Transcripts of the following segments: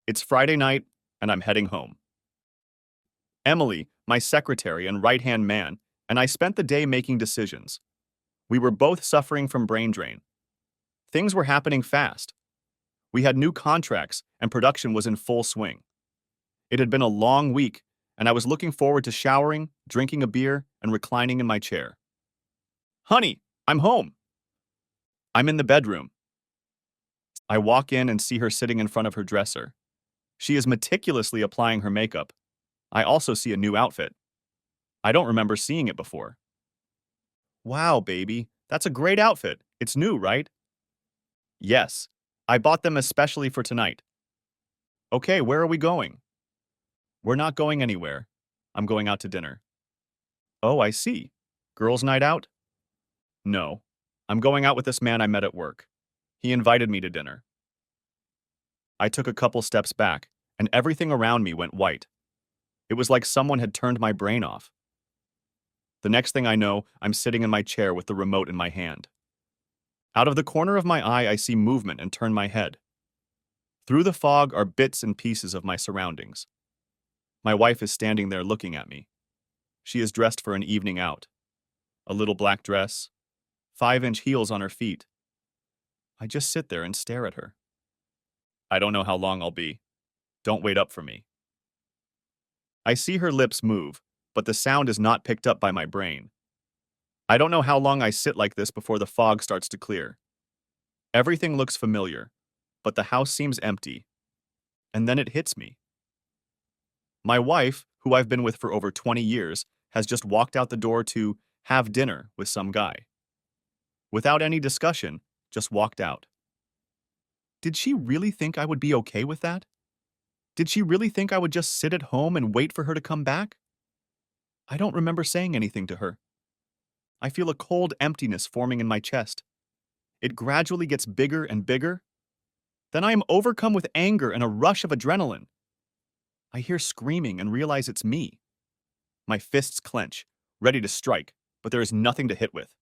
It's Friday night, and I'm heading home. Emily, my secretary and right-hand man, and I spent the day making decisions. We were both suffering from brain drain. Things were happening fast. We had new contracts, and production was in full swing. It had been a long week, and I was looking forward to showering, drinking a beer, and reclining in my chair. Honey, I'm home. I'm in the bedroom. I walk in and see her sitting in front of her dresser. She is meticulously applying her makeup. I also see a new outfit. I don't remember seeing it before. Wow, baby, that's a great outfit. It's new, right? Yes. I bought them especially for tonight. Okay, where are we going? We're not going anywhere. I'm going out to dinner. Oh, I see. Girls' night out? No. I'm going out with this man I met at work. He invited me to dinner. I took a couple steps back, and everything around me went white. It was like someone had turned my brain off. The next thing I know, I'm sitting in my chair with the remote in my hand. Out of the corner of my eye, I see movement and turn my head. Through the fog are bits and pieces of my surroundings. My wife is standing there looking at me. She is dressed for an evening out. A little black dress, 5-inch heels on her feet. I just sit there and stare at her. I don't know how long I'll be. Don't wait up for me. I see her lips move, but the sound is not picked up by my brain. I don't know how long I sit like this before the fog starts to clear. Everything looks familiar, but the house seems empty. And then it hits me. My wife, who I've been with for over 20 years, has just walked out the door to have dinner with some guy. Without any discussion, just walked out. Did she really think I would be okay with that? Did she really think I would just sit at home and wait for her to come back? I don't remember saying anything to her. I feel a cold emptiness forming in my chest. It gradually gets bigger and bigger. Then I am overcome with anger and a rush of adrenaline. I hear screaming and realize it's me. My fists clench, ready to strike, but there is nothing to hit with.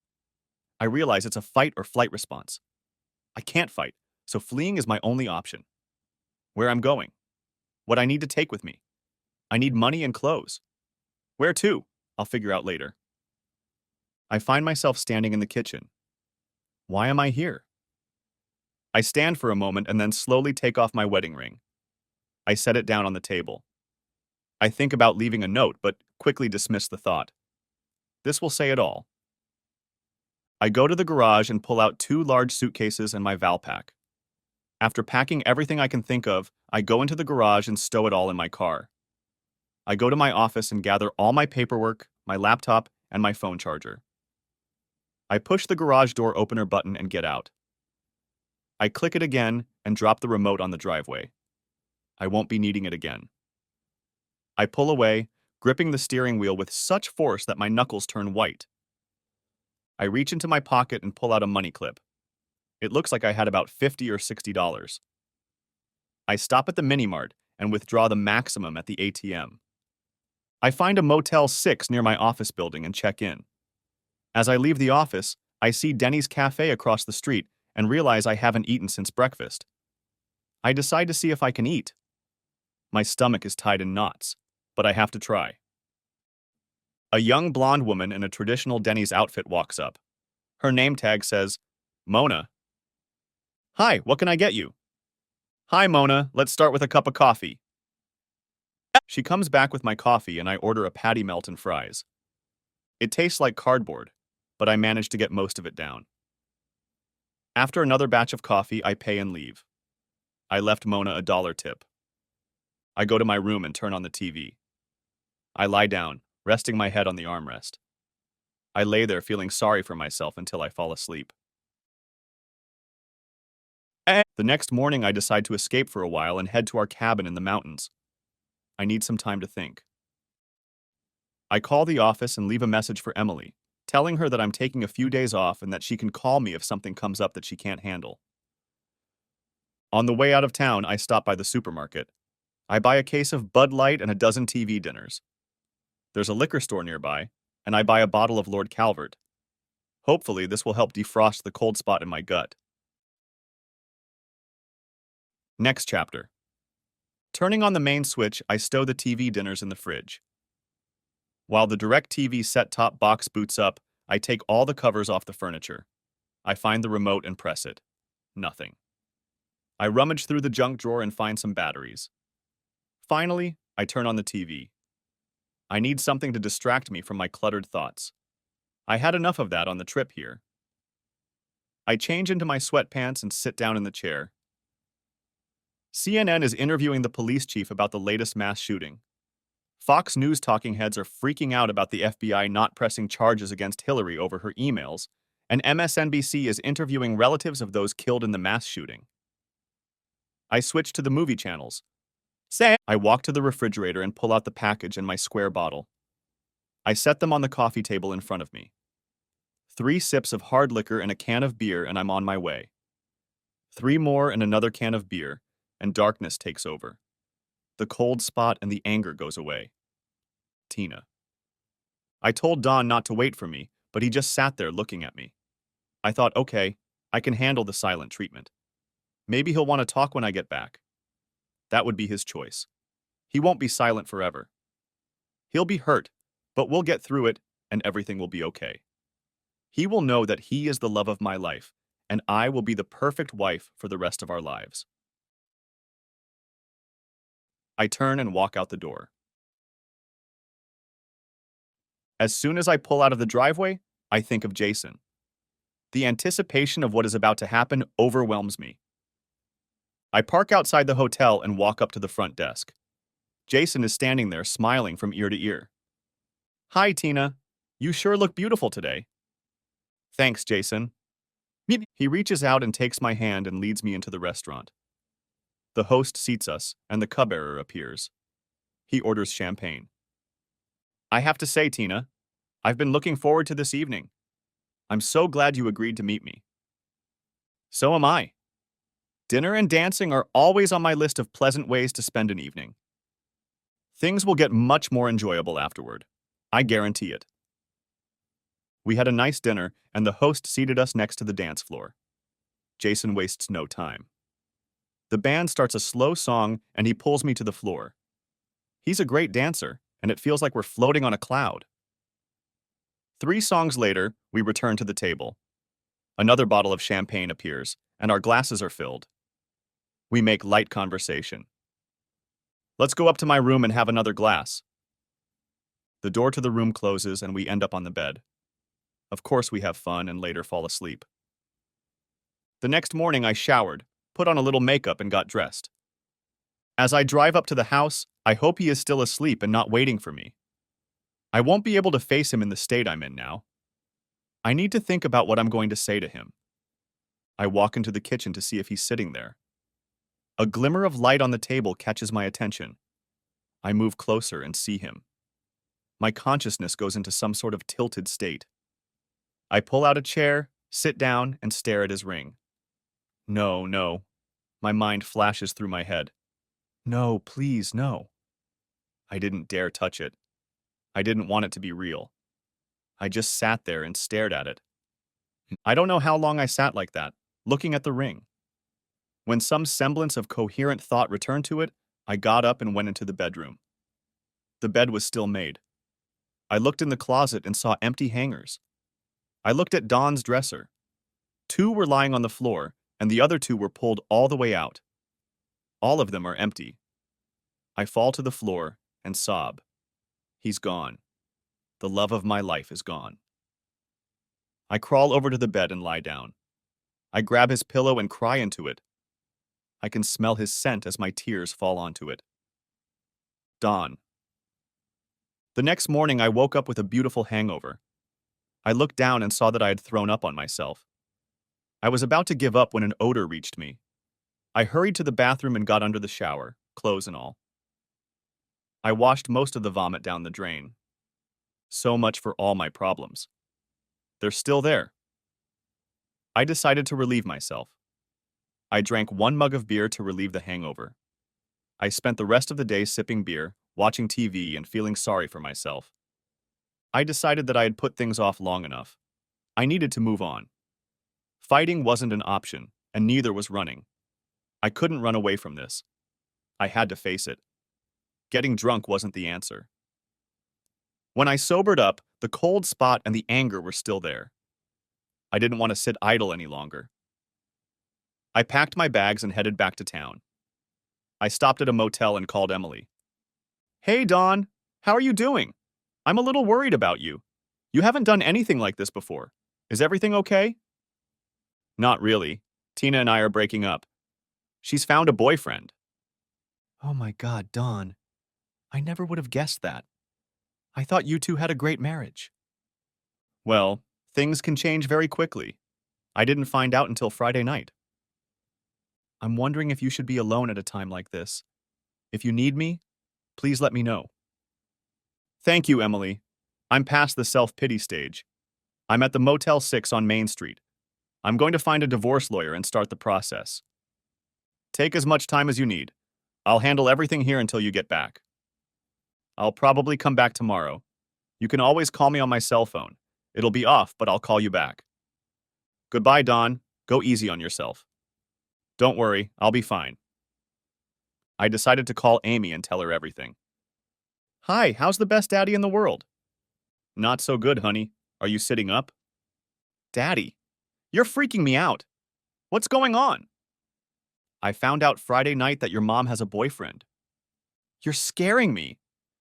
I realize it's a fight or flight response. I can't fight, so fleeing is my only option. Where I'm going. What I need to take with me. I need money and clothes. Where to? I'll figure out later. I find myself standing in the kitchen. Why am I here? I stand for a moment and then slowly take off my wedding ring. I set it down on the table. I think about leaving a note, but quickly dismiss the thought. This will say it all. I go to the garage and pull out 2 large suitcases and my Valpak. After packing everything I can think of, I go into the garage and stow it all in my car. I go to my office and gather all my paperwork, my laptop, and my phone charger. I push the garage door opener button and get out. I click it again and drop the remote on the driveway. I won't be needing it again. I pull away, gripping the steering wheel with such force that my knuckles turn white. I reach into my pocket and pull out a money clip. It looks like I had about $50 or $60. I stop at the mini-mart and withdraw the maximum at the ATM. I find a Motel 6 near my office building and check in. As I leave the office, I see Denny's Cafe across the street and realize I haven't eaten since breakfast. I decide to see if I can eat. My stomach is tied in knots, but I have to try. A young blonde woman in a traditional Denny's outfit walks up. Her name tag says, Mona. Hi, what can I get you? Hi, Mona, let's start with a cup of coffee. She comes back with my coffee and I order a patty melt and fries. It tastes like cardboard, but I manage to get most of it down. After another batch of coffee, I pay and leave. I left Mona a $1 tip. I go to my room and turn on the TV. I lie down, resting my head on the armrest. I lay there feeling sorry for myself until I fall asleep. The next morning, I decide to escape for a while and head to our cabin in the mountains. I need some time to think. I call the office and leave a message for Emily, telling her that I'm taking a few days off and that she can call me if something comes up that she can't handle. On the way out of town, I stop by the supermarket. I buy a case of Bud Light and a dozen TV dinners. There's a liquor store nearby, and I buy a bottle of Lord Calvert. Hopefully, this will help defrost the cold spot in my gut. Next chapter. Turning on the main switch, I stow the TV dinners in the fridge. While the DirecTV set-top box boots up, I take all the covers off the furniture. I find the remote and press it. Nothing. I rummage through the junk drawer and find some batteries. Finally, I turn on the TV. I need something to distract me from my cluttered thoughts. I had enough of that on the trip here. I change into my sweatpants and sit down in the chair. CNN is interviewing the police chief about the latest mass shooting. Fox News talking heads are freaking out about the FBI not pressing charges against Hillary over her emails, and MSNBC is interviewing relatives of those killed in the mass shooting. I switch to the movie channels. I walk to the refrigerator and pull out the package and my square bottle. I set them on the coffee table in front of me. 3 sips of hard liquor and a can of beer, and I'm on my way. 3 more and another can of beer, and darkness takes over. The cold spot and the anger goes away. Tina. I told Don not to wait for me, but he just sat there looking at me. I thought, okay, I can handle the silent treatment. Maybe he'll want to talk when I get back. That would be his choice. He won't be silent forever. He'll be hurt, but we'll get through it, and everything will be okay. He will know that he is the love of my life, and I will be the perfect wife for the rest of our lives. I turn and walk out the door. As soon as I pull out of the driveway, I think of Jason. The anticipation of what is about to happen overwhelms me. I park outside the hotel and walk up to the front desk. Jason is standing there smiling from ear to ear. Hi, Tina. You sure look beautiful today. Thanks, Jason. He reaches out and takes my hand and leads me into the restaurant. The host seats us, and the cupbearer appears. He orders champagne. I have to say, Tina, I've been looking forward to this evening. I'm so glad you agreed to meet me. So am I. Dinner and dancing are always on my list of pleasant ways to spend an evening. Things will get much more enjoyable afterward. I guarantee it. We had a nice dinner, and the host seated us next to the dance floor. Jason wastes no time. The band starts a slow song, and he pulls me to the floor. He's a great dancer, and it feels like we're floating on a cloud. 3 songs later, we return to the table. Another bottle of champagne appears, and our glasses are filled. We make light conversation. Let's go up to my room and have another glass. The door to the room closes, and we end up on the bed. Of course, we have fun and later fall asleep. The next morning, I showered, put on a little makeup, and got dressed. As I drive up to the house, I hope he is still asleep and not waiting for me. I won't be able to face him in the state I'm in now. I need to think about what I'm going to say to him. I walk into the kitchen to see if he's sitting there. A glimmer of light on the table catches my attention. I move closer and see him. My consciousness goes into some sort of tilted state. I pull out a chair, sit down, and stare at his ring. No, no. My mind flashes through my head. No, please, no. I didn't dare touch it. I didn't want it to be real. I just sat there and stared at it. I don't know how long I sat like that, looking at the ring. When some semblance of coherent thought returned to it, I got up and went into the bedroom. The bed was still made. I looked in the closet and saw empty hangers. I looked at Dawn's dresser. 2 were lying on the floor, and the other 2 were pulled all the way out. All of them are empty. I fall to the floor and sob. He's gone. The love of my life is gone. I crawl over to the bed and lie down. I grab his pillow and cry into it. I can smell his scent as my tears fall onto it. Dawn. The next morning, I woke up with a beautiful hangover. I looked down and saw that I had thrown up on myself. I was about to give up when an odor reached me. I hurried to the bathroom and got under the shower, clothes and all. I washed most of the vomit down the drain. So much for all my problems. They're still there. I decided to relieve myself. I drank 1 mug of beer to relieve the hangover. I spent the rest of the day sipping beer, watching TV, and feeling sorry for myself. I decided that I had put things off long enough. I needed to move on. Fighting wasn't an option, and neither was running. I couldn't run away from this. I had to face it. Getting drunk wasn't the answer. When I sobered up, the cold spot and the anger were still there. I didn't want to sit idle any longer. I packed my bags and headed back to town. I stopped at a motel and called Emily. Hey, Dawn. How are you doing? I'm a little worried about you. You haven't done anything like this before. Is everything okay? Not really. Tina and I are breaking up. She's found a boyfriend. Oh my God, Dawn. I never would have guessed that. I thought you two had a great marriage. Well, things can change very quickly. I didn't find out until Friday night. I'm wondering if you should be alone at a time like this. If you need me, please let me know. Thank you, Emily. I'm past the self-pity stage. I'm at the Motel 6 on Main Street. I'm going to find a divorce lawyer and start the process. Take as much time as you need. I'll handle everything here until you get back. I'll probably come back tomorrow. You can always call me on my cell phone. It'll be off, but I'll call you back. Goodbye, Dawn. Go easy on yourself. Don't worry, I'll be fine. I decided to call Amy and tell her everything. Hi, how's the best daddy in the world? Not so good, honey. Are you sitting up? Daddy, you're freaking me out. What's going on? I found out Friday night that your mom has a boyfriend. You're scaring me.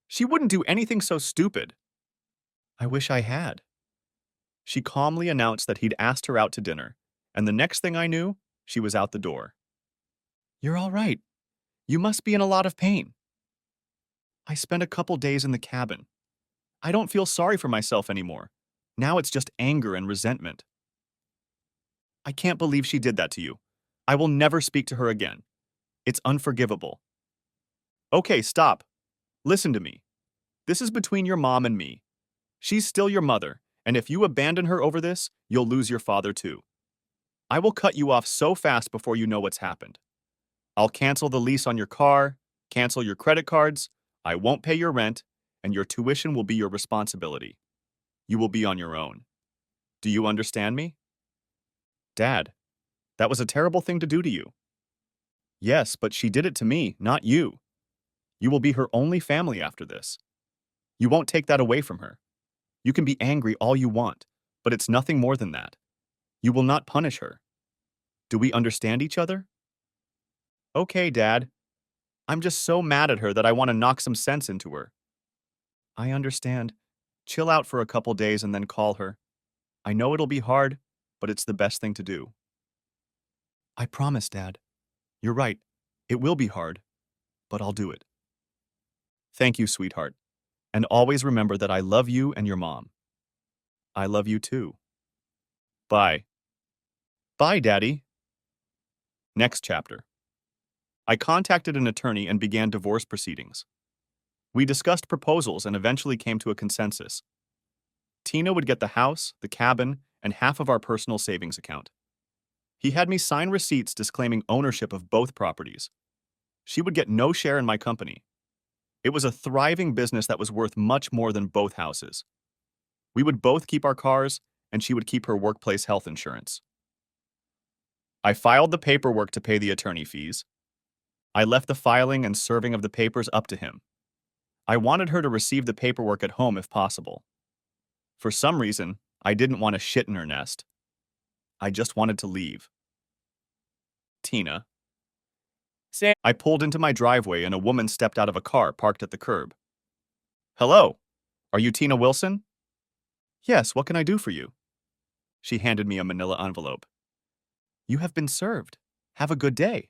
She wouldn't do anything so stupid. I wish I had. She calmly announced that he'd asked her out to dinner, and the next thing I knew, she was out the door. You're all right. You must be in a lot of pain. I spent a couple days in the cabin. I don't feel sorry for myself anymore. Now it's just anger and resentment. I can't believe she did that to you. I will never speak to her again. It's unforgivable. Okay, stop. Listen to me. This is between your mom and me. She's still your mother, and if you abandon her over this, you'll lose your father too. I will cut you off so fast before you know what's happened. I'll cancel the lease on your car, cancel your credit cards, I won't pay your rent, and your tuition will be your responsibility. You will be on your own. Do you understand me? Dad, that was a terrible thing to do to you. Yes, but she did it to me, not you. You will be her only family after this. You won't take that away from her. You can be angry all you want, but it's nothing more than that. You will not punish her. Do we understand each other? Okay, Dad. I'm just so mad at her that I want to knock some sense into her. I understand. Chill out for a couple days and then call her. I know it'll be hard, but it's the best thing to do. I promise, Dad. You're right. It will be hard, but I'll do it. Thank you, sweetheart. And always remember that I love you and your mom. I love you too. Bye. Bye, Daddy. Next chapter. I contacted an attorney and began divorce proceedings. We discussed proposals and eventually came to a consensus. Tina would get the house, the cabin, and half of our personal savings account. He had me sign receipts disclaiming ownership of both properties. She would get no share in my company. It was a thriving business that was worth much more than both houses. We would both keep our cars, and she would keep her workplace health insurance. I filed the paperwork to pay the attorney fees. I left the filing and serving of the papers up to him. I wanted her to receive the paperwork at home if possible. For some reason, I didn't want to shit in her nest. I just wanted to leave. Tina. I pulled into my driveway and a woman stepped out of a car parked at the curb. Hello, are you Tina Wilson? Yes, what can I do for you? She handed me a manila envelope. You have been served. Have a good day.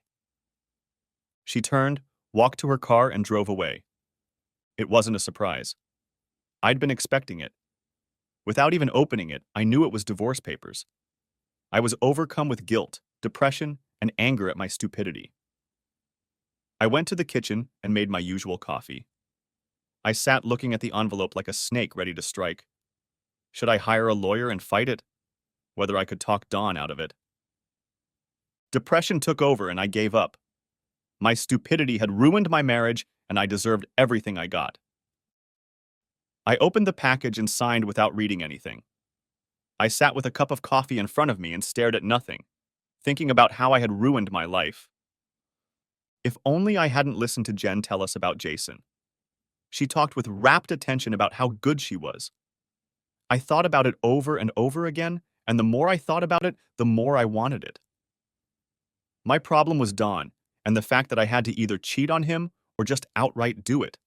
She turned, walked to her car, and drove away. It wasn't a surprise. I'd been expecting it. Without even opening it, I knew it was divorce papers. I was overcome with guilt, depression, and anger at my stupidity. I went to the kitchen and made my usual coffee. I sat looking at the envelope like a snake ready to strike. Should I hire a lawyer and fight it? Whether I could talk Dawn out of it. Depression took over and I gave up. My stupidity had ruined my marriage and I deserved everything I got. I opened the package and signed without reading anything. I sat with a cup of coffee in front of me and stared at nothing, thinking about how I had ruined my life. If only I hadn't listened to Jen tell us about Jason. She talked with rapt attention about how good she was. I thought about it over and over again, and the more I thought about it, the more I wanted it. My problem was Don, and the fact that I had to either cheat on him or just outright do it.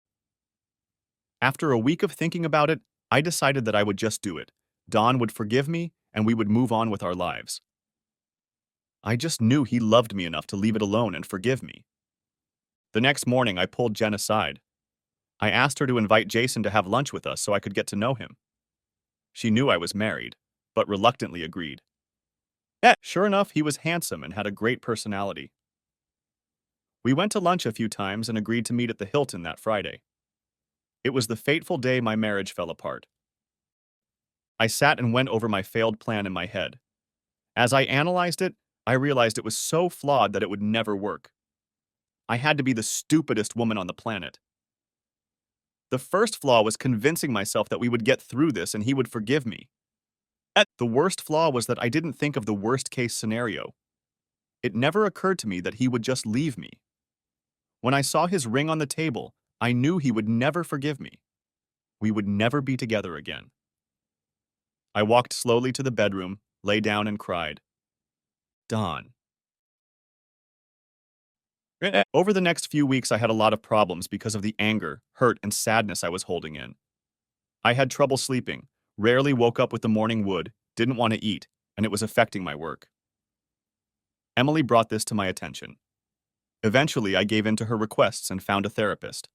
After a week of thinking about it, I decided that I would just do it. Don would forgive me, and we would move on with our lives. I just knew he loved me enough to leave it alone and forgive me. The next morning, I pulled Jen aside. I asked her to invite Jason to have lunch with us so I could get to know him. She knew I was married, but reluctantly agreed. Sure enough, he was handsome and had a great personality. We went to lunch a few times and agreed to meet at the Hilton that Friday. It was the fateful day my marriage fell apart. I sat and went over my failed plan in my head. As I analyzed it, I realized it was so flawed that it would never work. I had to be the stupidest woman on the planet. The first flaw was convincing myself that we would get through this and he would forgive me. The worst flaw was that I didn't think of the worst-case scenario. It never occurred to me that he would just leave me. When I saw his ring on the table, I knew he would never forgive me. We would never be together again. I walked slowly to the bedroom, lay down and cried. Don. Over the next few weeks, I had a lot of problems because of the anger, hurt, and sadness I was holding in. I had trouble sleeping, rarely woke up with the morning wood, didn't want to eat, and it was affecting my work. Emily brought this to my attention. Eventually, I gave in to her requests and found a therapist.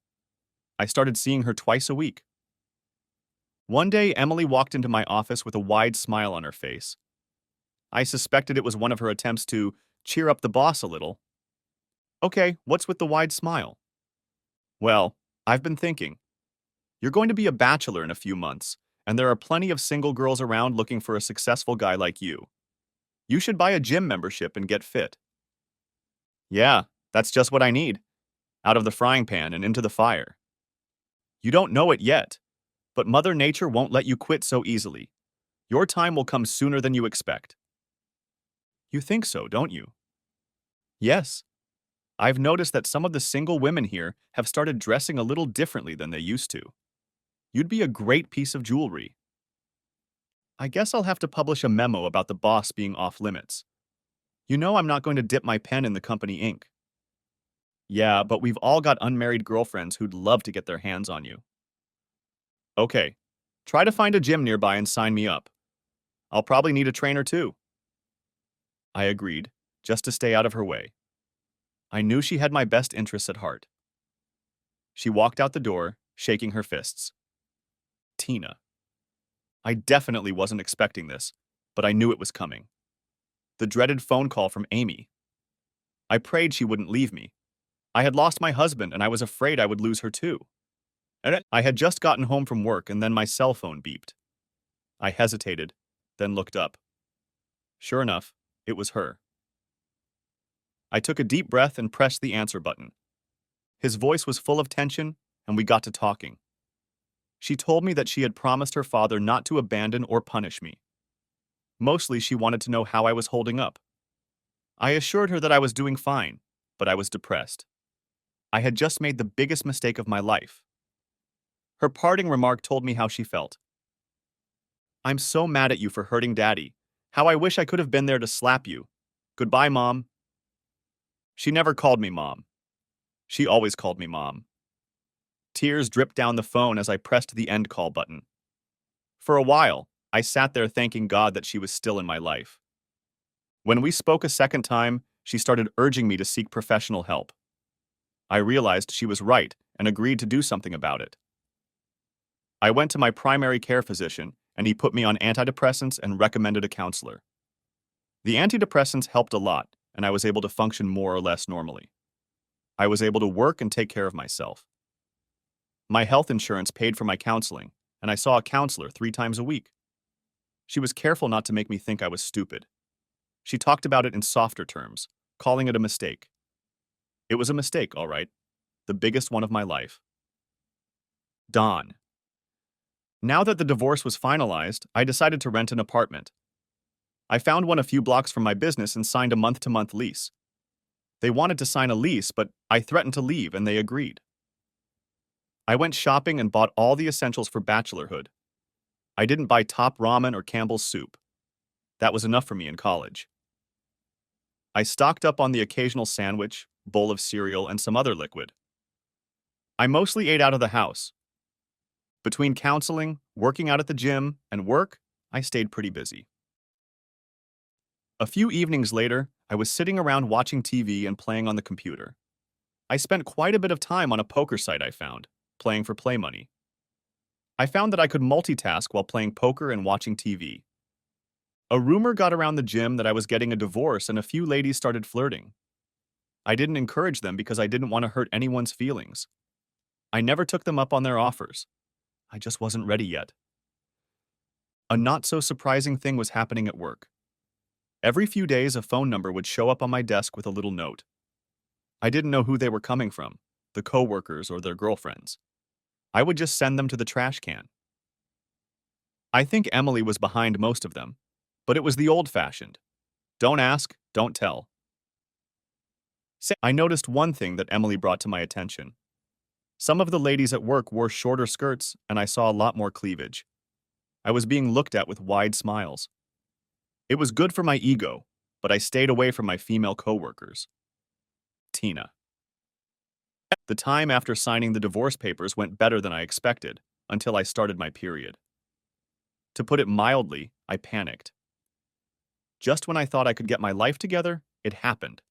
I started seeing her twice a week. One day, Emily walked into my office with a wide smile on her face. I suspected it was one of her attempts to cheer up the boss a little. Okay, what's with the wide smile? Well, I've been thinking. You're going to be a bachelor in a few months, and there are plenty of single girls around looking for a successful guy like you. You should buy a gym membership and get fit. Yeah, that's just what I need. Out of the frying pan and into the fire. You don't know it yet, but Mother Nature won't let you quit so easily. Your time will come sooner than you expect. You think so, don't you? Yes. I've noticed that some of the single women here have started dressing a little differently than they used to. You'd be a great piece of jewelry. I guess I'll have to publish a memo about the boss being off limits. You know I'm not going to dip my pen in the company ink. Yeah, but we've all got unmarried girlfriends who'd love to get their hands on you. Okay, try to find a gym nearby and sign me up. I'll probably need a trainer too. I agreed, just to stay out of her way. I knew she had my best interests at heart. She walked out the door, shaking her fists. Tina. I definitely wasn't expecting this, but I knew it was coming. The dreaded phone call from Amy. I prayed she wouldn't leave me. I had lost my husband and I was afraid I would lose her too. I had just gotten home from work and then my cell phone beeped. I hesitated, then looked up. Sure enough, it was her. I took a deep breath and pressed the answer button. His voice was full of tension, and we got to talking. She told me that she had promised her father not to abandon or punish me. Mostly, she wanted to know how I was holding up. I assured her that I was doing fine, but I was depressed. I had just made the biggest mistake of my life. Her parting remark told me how she felt. I'm so mad at you for hurting Daddy. How I wish I could have been there to slap you. Goodbye, Mom. She never called me Mom. She always called me Mom. Tears dripped down the phone as I pressed the end call button. For a while, I sat there thanking God that she was still in my life. When we spoke a second time, she started urging me to seek professional help. I realized she was right and agreed to do something about it. I went to my primary care physician, and he put me on antidepressants and recommended a counselor. The antidepressants helped a lot, and I was able to function more or less normally. I was able to work and take care of myself. My health insurance paid for my counseling, and I saw a counselor 3 times a week. She was careful not to make me think I was stupid. She talked about it in softer terms, calling it a mistake. It was a mistake, all right. The biggest one of my life. Don. Now that the divorce was finalized, I decided to rent an apartment. I found one a few blocks from my business and signed a month-to-month lease. They wanted to sign a lease, but I threatened to leave and they agreed. I went shopping and bought all the essentials for bachelorhood. I didn't buy top ramen or Campbell's soup. That was enough for me in college. I stocked up on the occasional sandwich, bowl of cereal, and some other liquid. I mostly ate out of the house. Between counseling, working out at the gym, and work, I stayed pretty busy. A few evenings later, I was sitting around watching TV and playing on the computer. I spent quite a bit of time on a poker site I found, playing for play money. I found that I could multitask while playing poker and watching TV. A rumor got around the gym that I was getting a divorce and a few ladies started flirting. I didn't encourage them because I didn't want to hurt anyone's feelings. I never took them up on their offers. I just wasn't ready yet. A not-so-surprising thing was happening at work. Every few days, a phone number would show up on my desk with a little note. I didn't know who they were coming from, the coworkers or their girlfriends. I would just send them to the trash can. I think Emily was behind most of them, but it was the old-fashioned. Don't ask, don't tell. I noticed one thing that Emily brought to my attention. Some of the ladies at work wore shorter skirts, and I saw a lot more cleavage. I was being looked at with wide smiles. It was good for my ego, but I stayed away from my female coworkers. Tina. The time after signing the divorce papers went better than I expected, until I started my period. To put it mildly, I panicked. Just when I thought I could get my life together, it happened.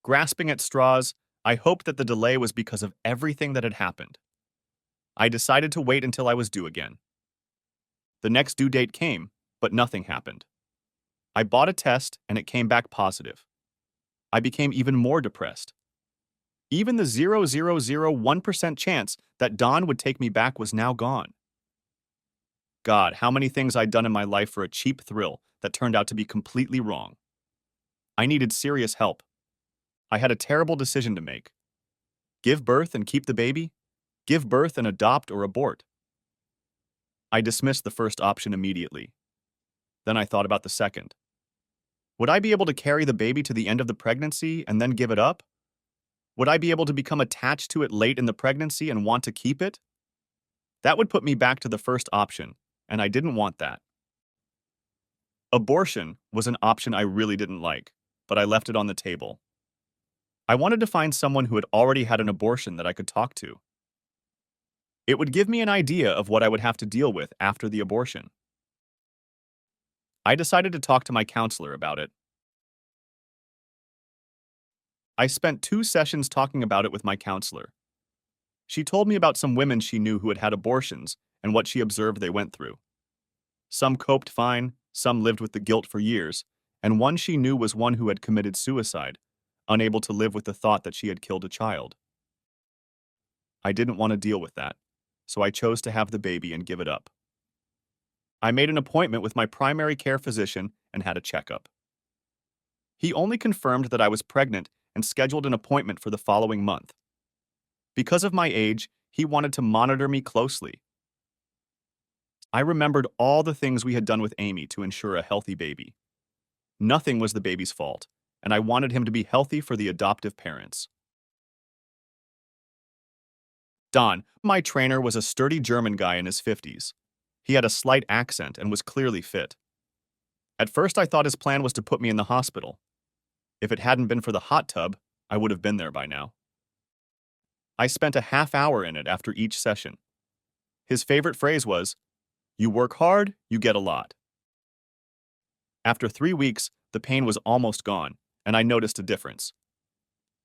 Grasping at straws, I hoped that the delay was because of everything that had happened. I decided to wait until I was due again. The next due date came, but nothing happened. I bought a test and it came back positive. I became even more depressed. Even the 0.001% chance that Don would take me back was now gone. God, how many things I'd done in my life for a cheap thrill that turned out to be completely wrong. I needed serious help. I had a terrible decision to make. Give birth and keep the baby? Give birth and adopt or abort? I dismissed the first option immediately. Then I thought about the second. Would I be able to carry the baby to the end of the pregnancy and then give it up? Would I be able to become attached to it late in the pregnancy and want to keep it? That would put me back to the first option, and I didn't want that. Abortion was an option I really didn't like, but I left it on the table. I wanted to find someone who had already had an abortion that I could talk to. It would give me an idea of what I would have to deal with after the abortion. I decided to talk to my counselor about it. I spent 2 sessions talking about it with my counselor. She told me about some women she knew who had had abortions and what she observed they went through. Some coped fine, some lived with the guilt for years, and one she knew was one who had committed suicide, unable to live with the thought that she had killed a child. I didn't want to deal with that, so I chose to have the baby and give it up. I made an appointment with my primary care physician and had a checkup. He only confirmed that I was pregnant and scheduled an appointment for the following month. Because of my age, he wanted to monitor me closely. I remembered all the things we had done with Amy to ensure a healthy baby. Nothing was the baby's fault, and I wanted him to be healthy for the adoptive parents. Don, my trainer, was a sturdy German guy in his 50s. He had a slight accent and was clearly fit. At first, I thought his plan was to put me in the hospital. If it hadn't been for the hot tub, I would have been there by now. I spent a half hour in it after each session. His favorite phrase was, "You work hard, you get a lot." After 3 weeks, the pain was almost gone, and I noticed a difference.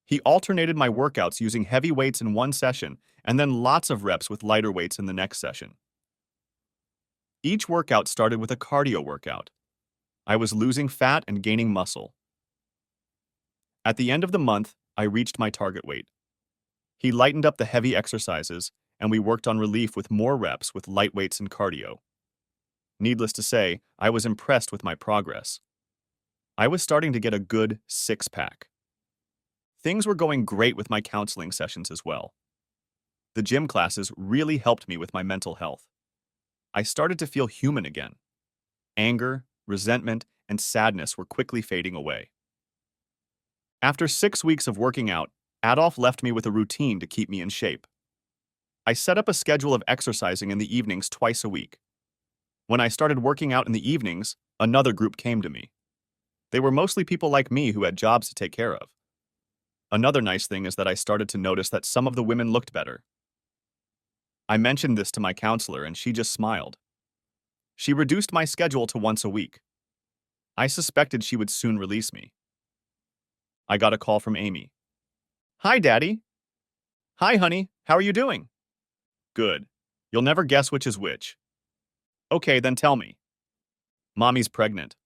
He alternated my workouts using heavy weights in one session and then lots of reps with lighter weights in the next session. Each workout started with a cardio workout. I was losing fat and gaining muscle. At the end of the month, I reached my target weight. He lightened up the heavy exercises, and we worked on relief with more reps with light weights and cardio. Needless to say, I was impressed with my progress. I was starting to get a good six-pack. Things were going great with my counseling sessions as well. The gym classes really helped me with my mental health. I started to feel human again. Anger, resentment, and sadness were quickly fading away. After 6 weeks of working out, Adolf left me with a routine to keep me in shape. I set up a schedule of exercising in the evenings twice a week. When I started working out in the evenings, another group came to me. They were mostly people like me who had jobs to take care of. Another nice thing is that I started to notice that some of the women looked better. I mentioned this to my counselor and she just smiled. She reduced my schedule to once a week. I suspected she would soon release me. I got a call from Amy. Hi, Daddy. Hi, honey. How are you doing? Good. You'll never guess which is which. Okay, then tell me. Mommy's pregnant.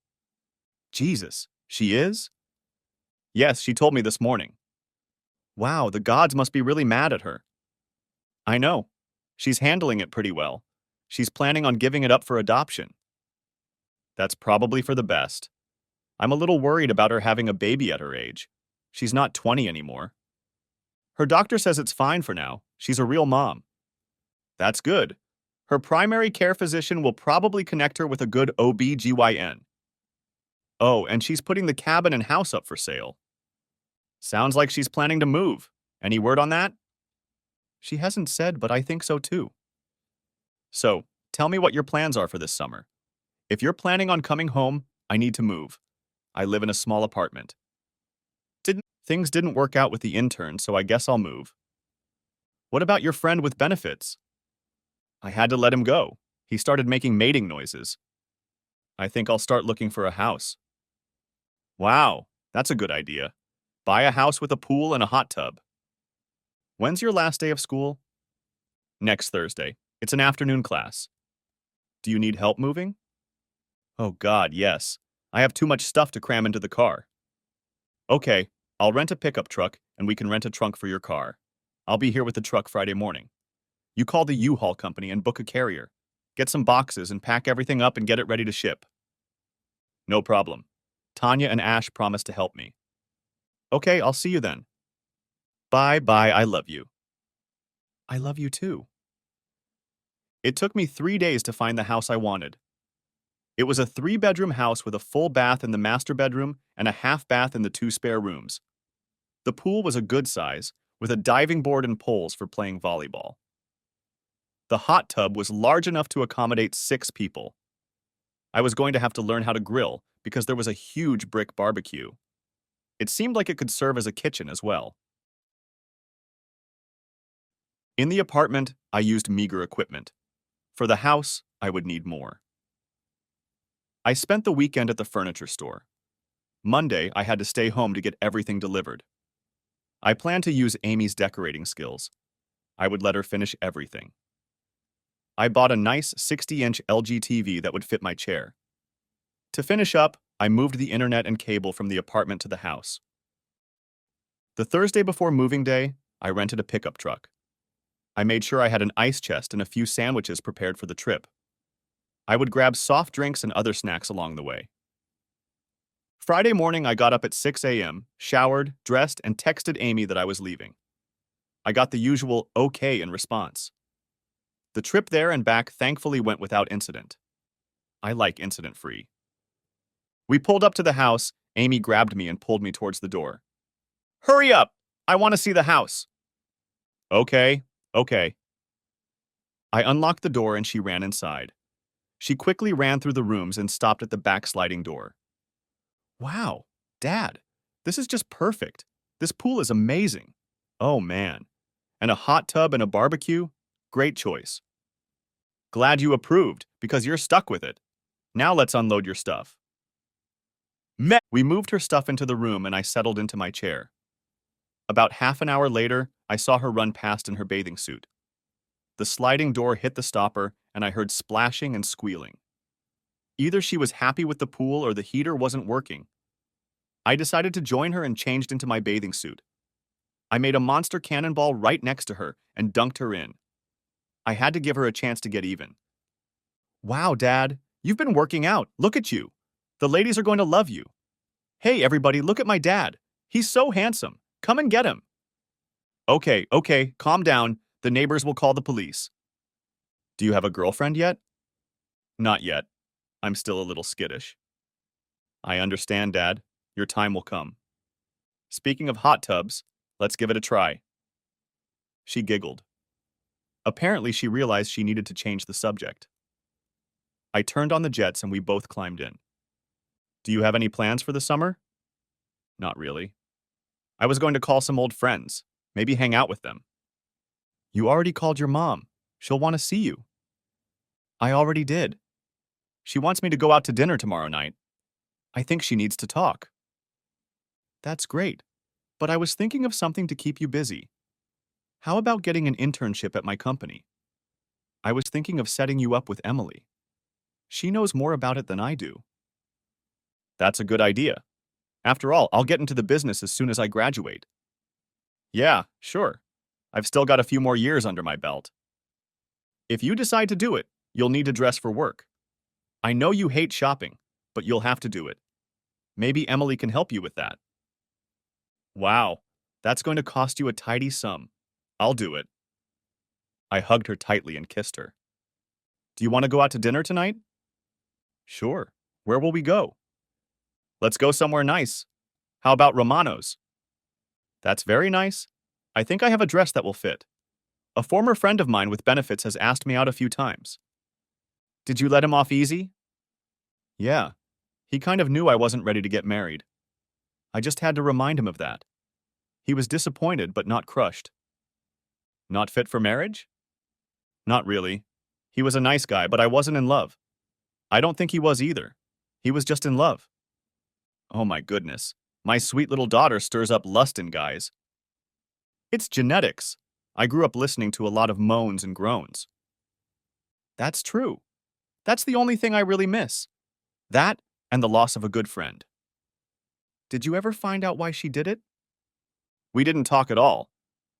Jesus, she is? Yes, she told me this morning. Wow, the gods must be really mad at her. I know. She's handling it pretty well. She's planning on giving it up for adoption. That's probably for the best. I'm a little worried about her having a baby at her age. She's not 20 anymore. Her doctor says it's fine for now. She's a real mom. That's good. Her primary care physician will probably connect her with a good OB/GYN. Oh, and she's putting the cabin and house up for sale. Sounds like she's planning to move. Any word on that? She hasn't said, but I think so too. So, tell me what your plans are for this summer. If you're planning on coming home, I need to move. I live in a small apartment. Things didn't work out with the intern, so I guess I'll move. What about your friend with benefits? I had to let him go. He started making mating noises. I think I'll start looking for a house. Wow, that's a good idea. Buy a house with a pool and a hot tub. When's your last day of school? Next Thursday. It's an afternoon class. Do you need help moving? Oh God, yes. I have too much stuff to cram into the car. Okay, I'll rent a pickup truck and we can rent a trunk for your car. I'll be here with the truck Friday morning. You call the U-Haul company and book a carrier. Get some boxes and pack everything up and get it ready to ship. No problem. Tanya and Ash promised to help me. Okay, I'll see you then. Bye, I love you. I love you too. It took me 3 days to find the house I wanted. It was a 3-bedroom house with a full bath in the master bedroom and a half bath in the 2 spare rooms. The pool was a good size, with a diving board and poles for playing volleyball. The hot tub was large enough to accommodate 6 people. I was going to have to learn how to grill because there was a huge brick barbecue. It seemed like it could serve as a kitchen as well. In the apartment, I used meager equipment. For the house, I would need more. I spent the weekend at the furniture store. Monday, I had to stay home to get everything delivered. I planned to use Amy's decorating skills. I would let her finish everything. I bought a nice 60-inch LG TV that would fit my chair. To finish up, I moved the internet and cable from the apartment to the house. The Thursday before moving day, I rented a pickup truck. I made sure I had an ice chest and a few sandwiches prepared for the trip. I would grab soft drinks and other snacks along the way. Friday morning, I got up at 6 a.m., showered, dressed, and texted Amy that I was leaving. I got the usual okay in response. The trip there and back thankfully went without incident. I like incident-free. We pulled up to the house. Amy grabbed me and pulled me towards the door. Hurry up! I want to see the house. Okay. I unlocked the door and she ran inside. She quickly ran through the rooms and stopped at the back sliding door. Wow, Dad, this is just perfect. This pool is amazing. Oh man. And a hot tub and a barbecue? Great choice. Glad you approved, because you're stuck with it. Now let's unload your stuff. We moved her stuff into the room and I settled into my chair. About half an hour later, I saw her run past in her bathing suit. The sliding door hit the stopper and I heard splashing and squealing. Either she was happy with the pool or the heater wasn't working. I decided to join her and changed into my bathing suit. I made a monster cannonball right next to her and dunked her in. I had to give her a chance to get even. Wow, Dad, you've been working out. Look at you. The ladies are going to love you. Hey, everybody, look at my dad. He's so handsome. Come and get him. Okay, calm down. The neighbors will call the police. Do you have a girlfriend yet? Not yet. I'm still a little skittish. I understand, Dad. Your time will come. Speaking of hot tubs, let's give it a try. She giggled. Apparently, she realized she needed to change the subject. I turned on the jets and we both climbed in. Do you have any plans for the summer? Not really. I was going to call some old friends, maybe hang out with them. You already called your mom. She'll want to see you. I already did. She wants me to go out to dinner tomorrow night. I think she needs to talk. That's great, but I was thinking of something to keep you busy. How about getting an internship at my company? I was thinking of setting you up with Emily. She knows more about it than I do. That's a good idea. After all, I'll get into the business as soon as I graduate. Yeah, sure. I've still got a few more years under my belt. If you decide to do it, you'll need to dress for work. I know you hate shopping, but you'll have to do it. Maybe Emily can help you with that. Wow, that's going to cost you a tidy sum. I'll do it. I hugged her tightly and kissed her. Do you want to go out to dinner tonight? Sure. Where will we go? Let's go somewhere nice. How about Romano's? That's very nice. I think I have a dress that will fit. A former friend of mine with benefits has asked me out a few times. Did you let him off easy? Yeah. He kind of knew I wasn't ready to get married. I just had to remind him of that. He was disappointed but not crushed. Not fit for marriage? Not really. He was a nice guy, but I wasn't in love. I don't think he was either. He was just in love. Oh my goodness. My sweet little daughter stirs up lust in guys. It's genetics. I grew up listening to a lot of moans and groans. That's true. That's the only thing I really miss. That and the loss of a good friend. Did you ever find out why she did it? We didn't talk at all.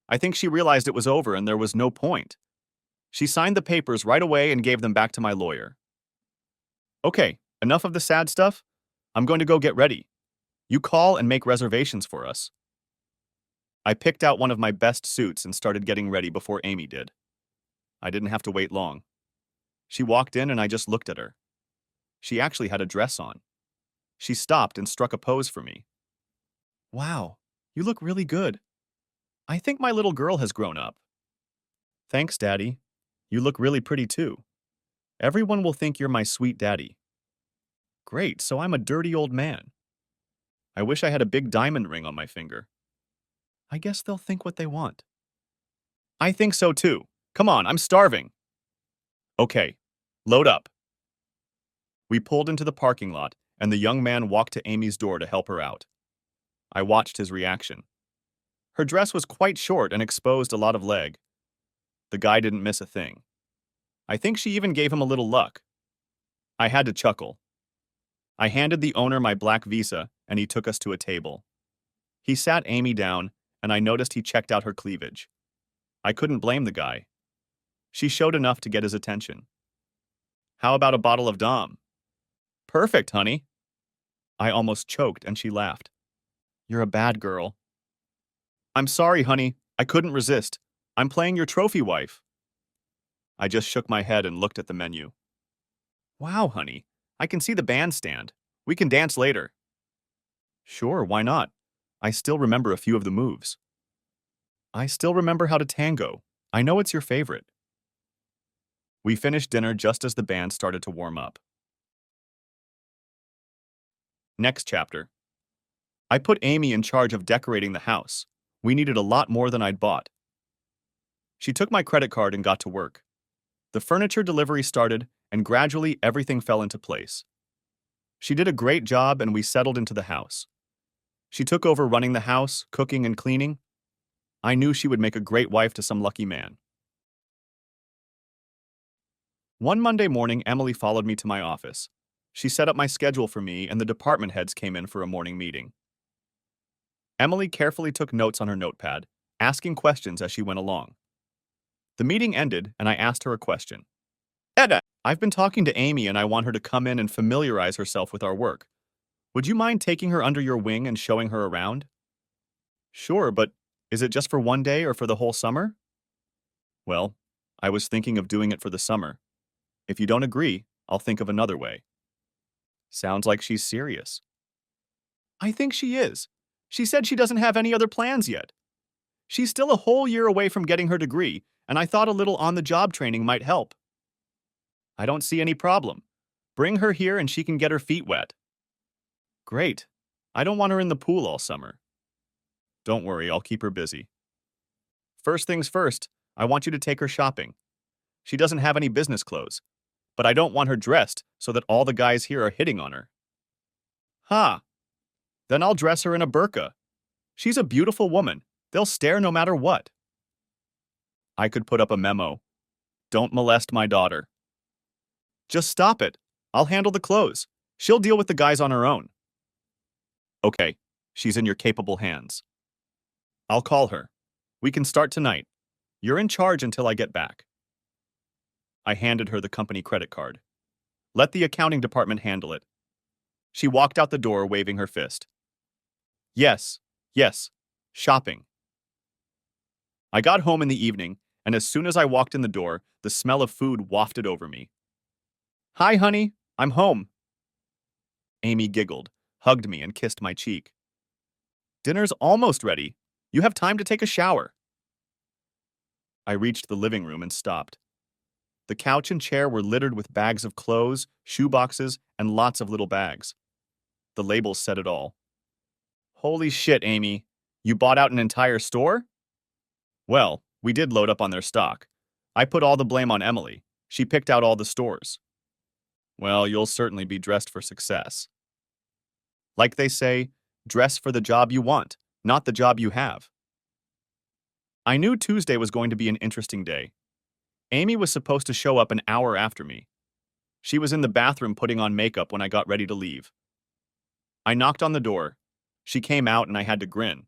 I think she realized it was over and there was no point. She signed the papers right away and gave them back to my lawyer. Okay, enough of the sad stuff. I'm going to go get ready. You call and make reservations for us. I picked out one of my best suits and started getting ready before Amy did. I didn't have to wait long. She walked in and I just looked at her. She actually had a dress on. She stopped and struck a pose for me. Wow, you look really good. I think my little girl has grown up. Thanks, Daddy. You look really pretty too. Everyone will think you're my sweet daddy. Great, so I'm a dirty old man. I wish I had a big diamond ring on my finger. I guess they'll think what they want. I think so too. Come on, I'm starving. Okay, load up. We pulled into the parking lot, and the young man walked to Amy's door to help her out. I watched his reaction. Her dress was quite short and exposed a lot of leg. The guy didn't miss a thing. I think she even gave him a little luck. I had to chuckle. I handed the owner my black Visa, and he took us to a table. He sat Amy down, and I noticed he checked out her cleavage. I couldn't blame the guy. She showed enough to get his attention. How about a bottle of Dom? Perfect, honey. I almost choked, and she laughed. You're a bad girl. I'm sorry, honey. I couldn't resist. I'm playing your trophy wife. I just shook my head and looked at the menu. Wow, honey. I can see the bandstand. We can dance later. Sure, why not? I still remember a few of the moves. I still remember how to tango. I know it's your favorite. We finished dinner just as the band started to warm up. Next chapter. I put Amy in charge of decorating the house. We needed a lot more than I'd bought. She took my credit card and got to work. The furniture delivery started, and gradually everything fell into place. She did a great job and we settled into the house. She took over running the house, cooking and cleaning. I knew she would make a great wife to some lucky man. One Monday morning, Emily followed me to my office. She set up my schedule for me and the department heads came in for a morning meeting. Emily carefully took notes on her notepad, asking questions as she went along. The meeting ended and I asked her a question. Edda, I've been talking to Amy and I want her to come in and familiarize herself with our work. Would you mind taking her under your wing and showing her around? Sure, but is it just for one day or for the whole summer? Well, I was thinking of doing it for the summer. If you don't agree, I'll think of another way. Sounds like she's serious. I think she is. She said she doesn't have any other plans yet. She's still a whole year away from getting her degree, and I thought a little on-the-job training might help. I don't see any problem. Bring her here and she can get her feet wet. Great. I don't want her in the pool all summer. Don't worry, I'll keep her busy. First things first, I want you to take her shopping. She doesn't have any business clothes, but I don't want her dressed so that all the guys here are hitting on her. Ha! Then I'll dress her in a burqa. She's a beautiful woman. They'll stare no matter what. I could put up a memo. Don't molest my daughter. Just stop it. I'll handle the clothes. She'll deal with the guys on her own. Okay, she's in your capable hands. I'll call her. We can start tonight. You're in charge until I get back. I handed her the company credit card. Let the accounting department handle it. She walked out the door waving her fist. Yes, shopping. I got home in the evening, and as soon as I walked in the door, the smell of food wafted over me. Hi, honey, I'm home. Amy giggled, hugged me, and kissed my cheek. Dinner's almost ready. You have time to take a shower. I reached the living room and stopped. The couch and chair were littered with bags of clothes, shoe boxes, and lots of little bags. The labels said it all. Holy shit, Amy. You bought out an entire store? Well, we did load up on their stock. I put all the blame on Emily. She picked out all the stores. Well, you'll certainly be dressed for success. Like they say, dress for the job you want, not the job you have. I knew Tuesday was going to be an interesting day. Amy was supposed to show up an hour after me. She was in the bathroom putting on makeup when I got ready to leave. I knocked on the door. She came out and I had to grin.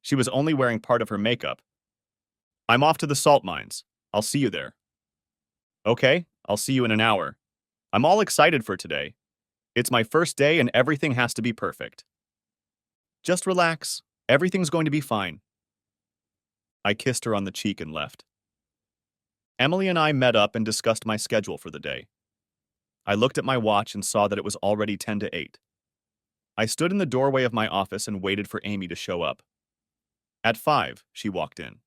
She was only wearing part of her makeup. I'm off to the salt mines. I'll see you there. Okay, I'll see you in an hour. I'm all excited for today. It's my first day and everything has to be perfect. Just relax. Everything's going to be fine. I kissed her on the cheek and left. Emily and I met up and discussed my schedule for the day. I looked at my watch and saw that it was already 10 to 8. I stood in the doorway of my office and waited for Amy to show up. At 5, she walked in.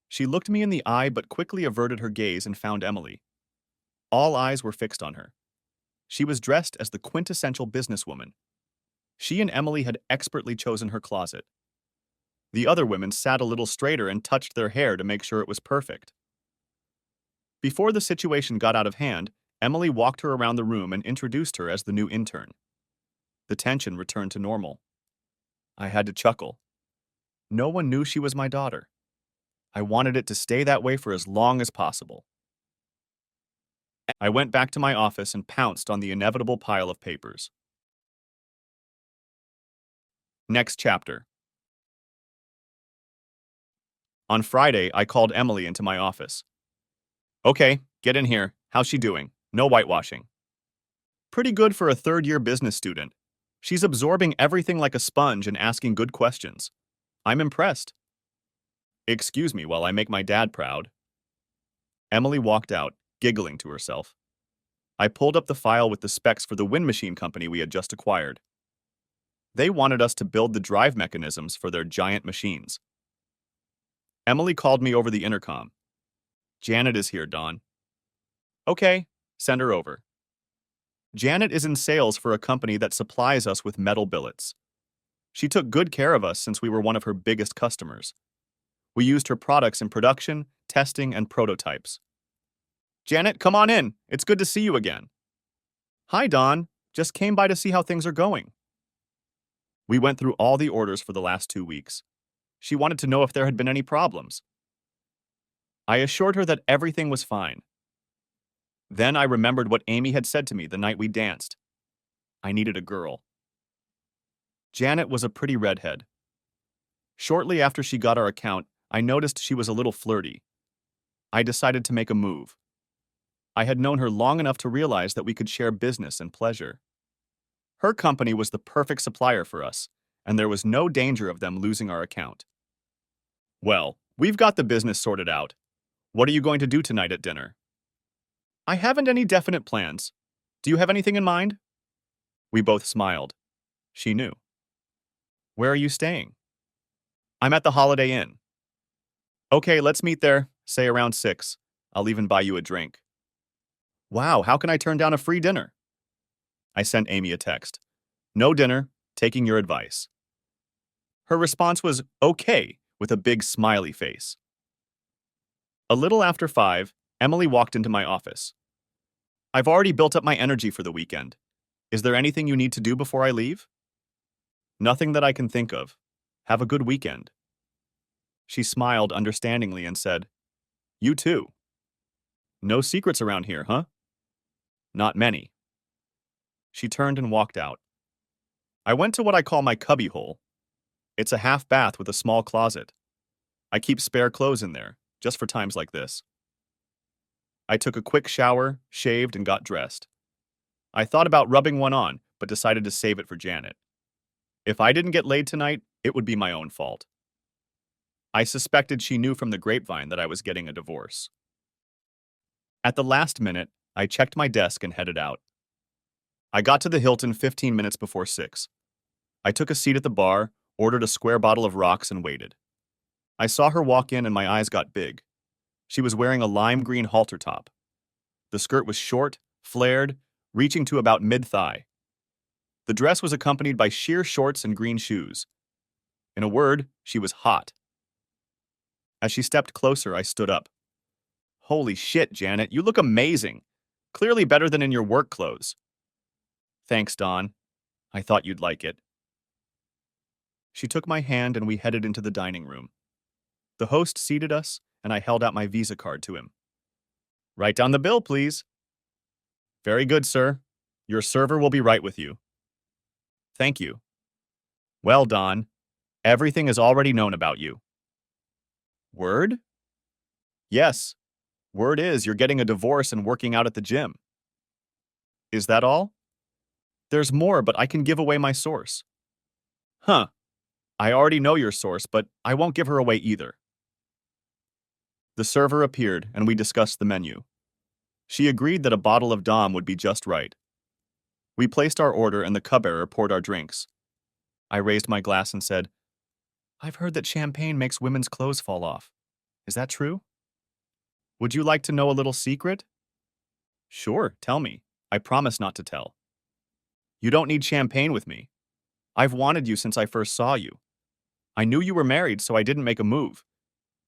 She looked me in the eye but quickly averted her gaze and found Emily. All eyes were fixed on her. She was dressed as the quintessential businesswoman. She and Emily had expertly chosen her closet. The other women sat a little straighter and touched their hair to make sure it was perfect. Before the situation got out of hand, Emily walked her around the room and introduced her as the new intern. The tension returned to normal. I had to chuckle. No one knew she was my daughter. I wanted it to stay that way for as long as possible. I went back to my office and pounced on the inevitable pile of papers. Next chapter. On Friday, I called Emily into my office. Okay, get in here. How's she doing? No whitewashing. Pretty good for a third-year business student. She's absorbing everything like a sponge and asking good questions. I'm impressed. Excuse me while I make my dad proud. Emily walked out, giggling to herself. I pulled up the file with the specs for the wind machine company we had just acquired. They wanted us to build the drive mechanisms for their giant machines. Emily called me over the intercom. Janet is here, Dawn. Okay, send her over. Janet is in sales for a company that supplies us with metal billets. She took good care of us since we were one of her biggest customers. We used her products in production, testing, and prototypes. Janet, come on in. It's good to see you again. Hi, Dawn. Just came by to see how things are going. We went through all the orders for the last 2 weeks. She wanted to know if there had been any problems. I assured her that everything was fine. Then I remembered what Amy had said to me the night we danced. I needed a girl. Janet was a pretty redhead. Shortly after she got our account, I noticed she was a little flirty. I decided to make a move. I had known her long enough to realize that we could share business and pleasure. Her company was the perfect supplier for us, and there was no danger of them losing our account. Well, we've got the business sorted out. What are you going to do tonight at dinner? I haven't any definite plans. Do you have anything in mind? We both smiled. She knew. Where are you staying? I'm at the Holiday Inn. Okay, let's meet there, say around 6. I'll even buy you a drink. Wow, how can I turn down a free dinner? I sent Amy a text. No dinner, taking your advice. Her response was okay, with a big smiley face. A little after 5, Emily walked into my office. I've already built up my energy for the weekend. Is there anything you need to do before I leave? Nothing that I can think of. Have a good weekend. She smiled understandingly and said, You too. No secrets around here, huh? Not many. She turned and walked out. I went to what I call my cubbyhole. It's a half bath with a small closet. I keep spare clothes in there, just for times like this. I took a quick shower, shaved, and got dressed. I thought about rubbing one on, but decided to save it for Janet. If I didn't get laid tonight, it would be my own fault. I suspected she knew from the grapevine that I was getting a divorce. At the last minute, I checked my desk and headed out. I got to the Hilton 15 minutes before 6. I took a seat at the bar, ordered a square bottle of rocks, and waited. I saw her walk in and my eyes got big. She was wearing a lime green halter top. The skirt was short, flared, reaching to about mid-thigh. The dress was accompanied by sheer shorts and green shoes. In a word, she was hot. As she stepped closer, I stood up. Holy shit, Janet, you look amazing. Clearly better than in your work clothes. Thanks, Dawn. I thought you'd like it. She took my hand and we headed into the dining room. The host seated us, and I held out my Visa card to him. Write down the bill, please. Very good, sir. Your server will be right with you. Thank you. Well, Dawn, everything is already known about you. Word? Yes. Word is you're getting a divorce and working out at the gym. Is that all? There's more, but I can give away my source. Huh. I already know your source, but I won't give her away either. The server appeared, and we discussed the menu. She agreed that a bottle of Dom would be just right. We placed our order, and the cupbearer poured our drinks. I raised my glass and said, I've heard that champagne makes women's clothes fall off. Is that true? Would you like to know a little secret? Sure, tell me. I promise not to tell. You don't need champagne with me. I've wanted you since I first saw you. I knew you were married, so I didn't make a move.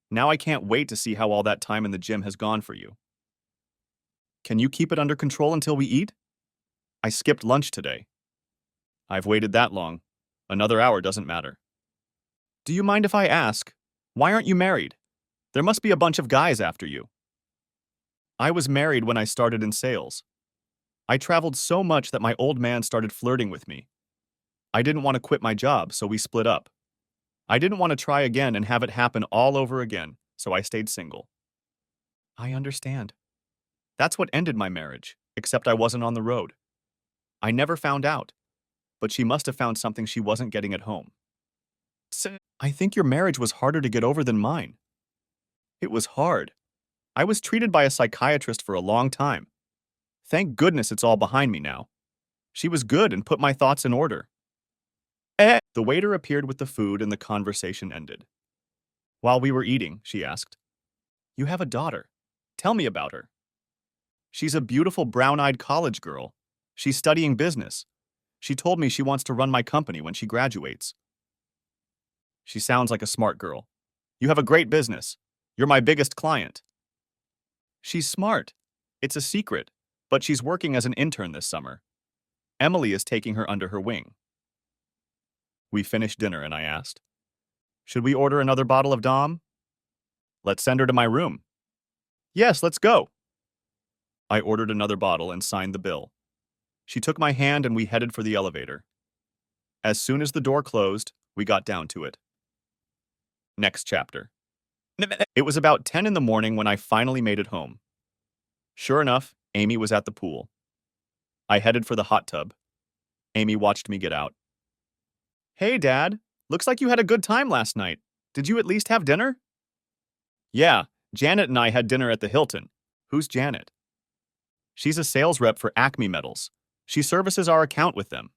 Now I can't wait to see how all that time in the gym has gone for you. Can you keep it under control until we eat? I skipped lunch today. I've waited that long. Another hour doesn't matter. Do you mind if I ask, why aren't you married? There must be a bunch of guys after you. I was married when I started in sales. I traveled so much that my old man started flirting with me. I didn't want to quit my job, so we split up. I didn't want to try again and have it happen all over again, so I stayed single. I understand. That's what ended my marriage, except I wasn't on the road. I never found out, but she must have found something she wasn't getting at home. I think your marriage was harder to get over than mine. It was hard. I was treated by a psychiatrist for a long time. Thank goodness it's all behind me now. She was good and put my thoughts in order. The waiter appeared with the food and the conversation ended. While we were eating, she asked, You have a daughter. Tell me about her. She's a beautiful brown-eyed college girl. She's studying business. She told me she wants to run my company when she graduates. She sounds like a smart girl. You have a great business. You're my biggest client. She's smart. It's a secret, but she's working as an intern this summer. Emily is taking her under her wing. We finished dinner and I asked, Should we order another bottle of Dom? Let's send her to my room. Yes, let's go. I ordered another bottle and signed the bill. She took my hand and we headed for the elevator. As soon as the door closed, we got down to it. Next chapter. It was about 10 in the morning when I finally made it home. Sure enough, Amy was at the pool. I headed for the hot tub. Amy watched me get out. Hey, Dad. Looks like you had a good time last night. Did you at least have dinner? Yeah, Janet and I had dinner at the Hilton. Who's Janet? She's a sales rep for Acme Metals. She services our account with them.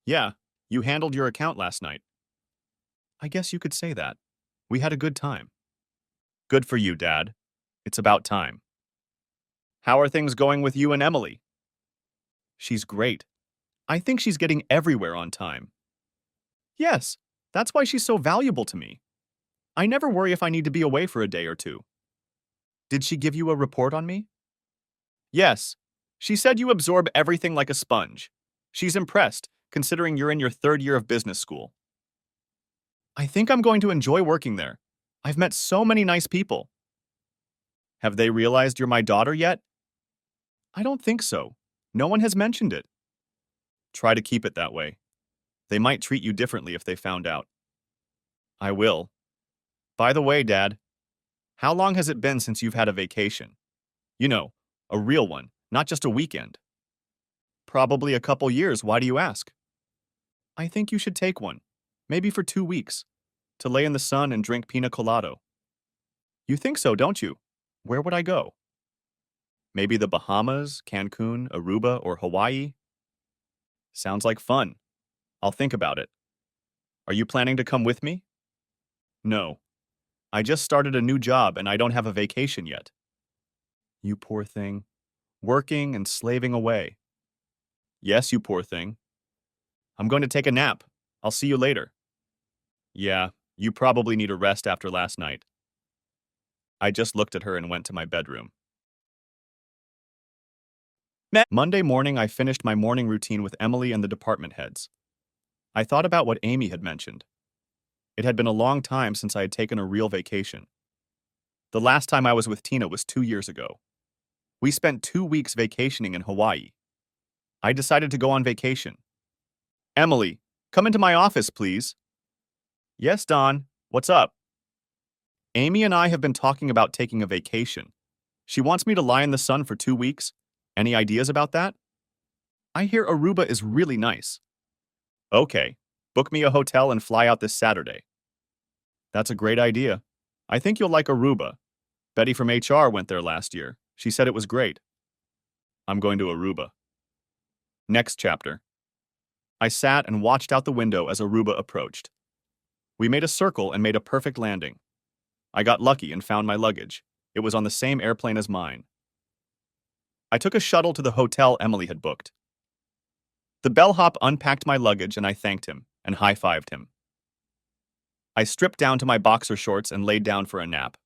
Yeah, You handled your account last night. I guess you could say that. We had a good time. Good for you, Dad. It's about time. How are things going with you and Emily? She's great. I think she's getting everywhere on time. Yes, that's why she's so valuable to me. I never worry if I need to be away for a day or two. Did she give you a report on me? Yes. She said you absorb everything like a sponge. She's impressed, considering you're in your third year of business school. I think I'm going to enjoy working there. I've met so many nice people. Have they realized you're my daughter yet? I don't think so. No one has mentioned it. Try to keep it that way. They might treat you differently if they found out. I will. By the way, Dad, how long has it been since you've had a vacation? You know, a real one, not just a weekend. Probably a couple years, why do you ask? I think you should take one, maybe for 2 weeks, to lay in the sun and drink pina colado. You think so, don't you? Where would I go? Maybe the Bahamas, Cancun, Aruba, or Hawaii? Sounds like fun. I'll think about it. Are you planning to come with me? No. I just started a new job and I don't have a vacation yet. You poor thing. Working and slaving away. Yes, you poor thing. I'm going to take a nap. I'll see you later. Yeah, you probably need a rest after last night. I just looked at her and went to my bedroom. Monday morning, I finished my morning routine with Emily and the department heads. I thought about what Amy had mentioned. It had been a long time since I had taken a real vacation. The last time I was with Tina was 2 years ago. We spent 2 weeks vacationing in Hawaii. I decided to go on vacation. Emily, come into my office, please. Yes, Don. What's up? Amy and I have been talking about taking a vacation. She wants me to lie in the sun for 2 weeks. Any ideas about that? I hear Aruba is really nice. Okay, book me a hotel and fly out this Saturday. That's a great idea. I think you'll like Aruba. Betty from HR went there last year. She said it was great. I'm going to Aruba. Next chapter. I sat and watched out the window as Aruba approached. We made a circle and made a perfect landing. I got lucky and found my luggage. It was on the same airplane as mine. I took a shuttle to the hotel Emily had booked. The bellhop unpacked my luggage and I thanked him and high-fived him. I stripped down to my boxer shorts and laid down for a nap.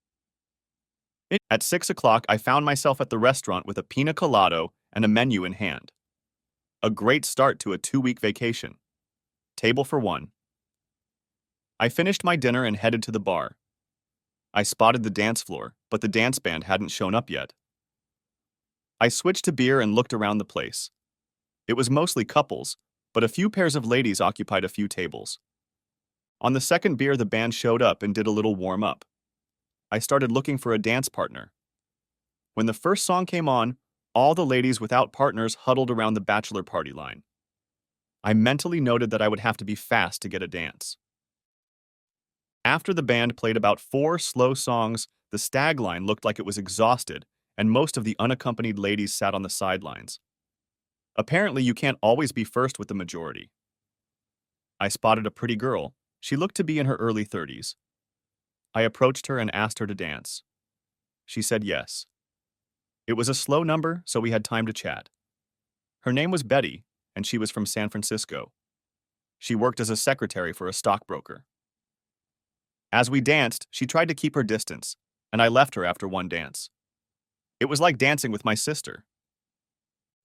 At 6 o'clock, I found myself at the restaurant with a pina colado and a menu in hand. A great start to a 2-week vacation. Table for one. I finished my dinner and headed to the bar. I spotted the dance floor, but the dance band hadn't shown up yet. I switched to beer and looked around the place. It was mostly couples, but a few pairs of ladies occupied a few tables. On the second beer, the band showed up and did a little warm-up. I started looking for a dance partner. When the first song came on, all the ladies without partners huddled around the bachelor party line. I mentally noted that I would have to be fast to get a dance. After the band played about 4 slow songs, the stag line looked like it was exhausted, and most of the unaccompanied ladies sat on the sidelines. Apparently, you can't always be first with the majority. I spotted a pretty girl. She looked to be in her early 30s. I approached her and asked her to dance. She said yes. It was a slow number, so we had time to chat. Her name was Betty, and she was from San Francisco. She worked as a secretary for a stockbroker. As we danced, she tried to keep her distance, and I left her after one dance. It was like dancing with my sister.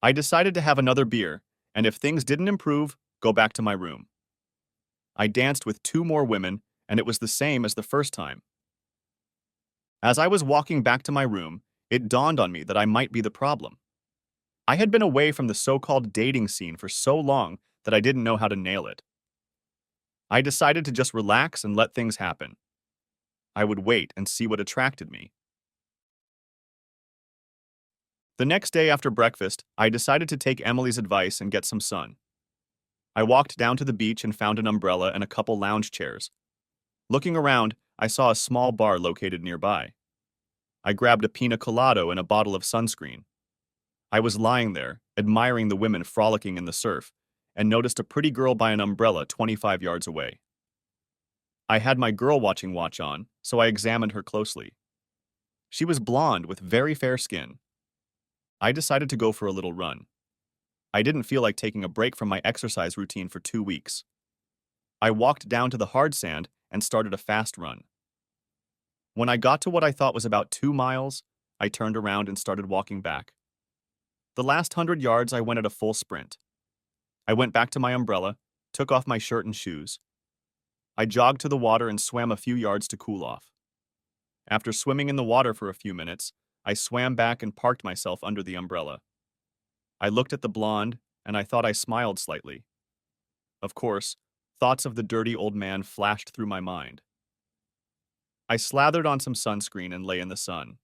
I decided to have another beer, and if things didn't improve, go back to my room. I danced with 2 more women, and it was the same as the first time. As I was walking back to my room, it dawned on me that I might be the problem. I had been away from the so-called dating scene for so long that I didn't know how to nail it. I decided to just relax and let things happen. I would wait and see what attracted me. The next day after breakfast, I decided to take Emily's advice and get some sun. I walked down to the beach and found an umbrella and a couple lounge chairs. Looking around, I saw a small bar located nearby. I grabbed a pina colado and a bottle of sunscreen. I was lying there, admiring the women frolicking in the surf, and noticed a pretty girl by an umbrella 25 yards away. I had my girl-watching watch on, so I examined her closely. She was blonde with very fair skin. I decided to go for a little run. I didn't feel like taking a break from my exercise routine for 2 weeks. I walked down to the hard sand and started a fast run. When I got to what I thought was about 2 miles, I turned around and started walking back. The last 100 yards I went at a full sprint. I went back to my umbrella, took off my shirt and shoes. I jogged to the water and swam a few yards to cool off. After swimming in the water for a few minutes, I swam back and parked myself under the umbrella. I looked at the blonde, and I thought I smiled slightly. Of course, thoughts of the dirty old man flashed through my mind. I slathered on some sunscreen and lay in the sun.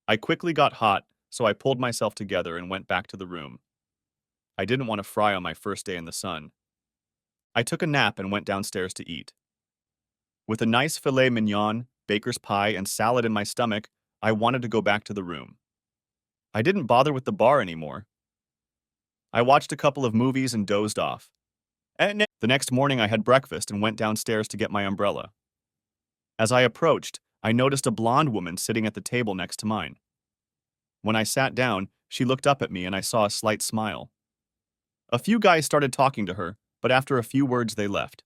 I quickly got hot, so I pulled myself together and went back to the room. I didn't want to fry on my first day in the sun. I took a nap and went downstairs to eat. With a nice filet mignon, baker's pie, and salad in my stomach, I wanted to go back to the room. I didn't bother with the bar anymore. I watched a couple of movies and dozed off. The next morning I had breakfast and went downstairs to get my umbrella. As I approached, I noticed a blonde woman sitting at the table next to mine. When I sat down, she looked up at me and I saw a slight smile. A few guys started talking to her, but after a few words they left.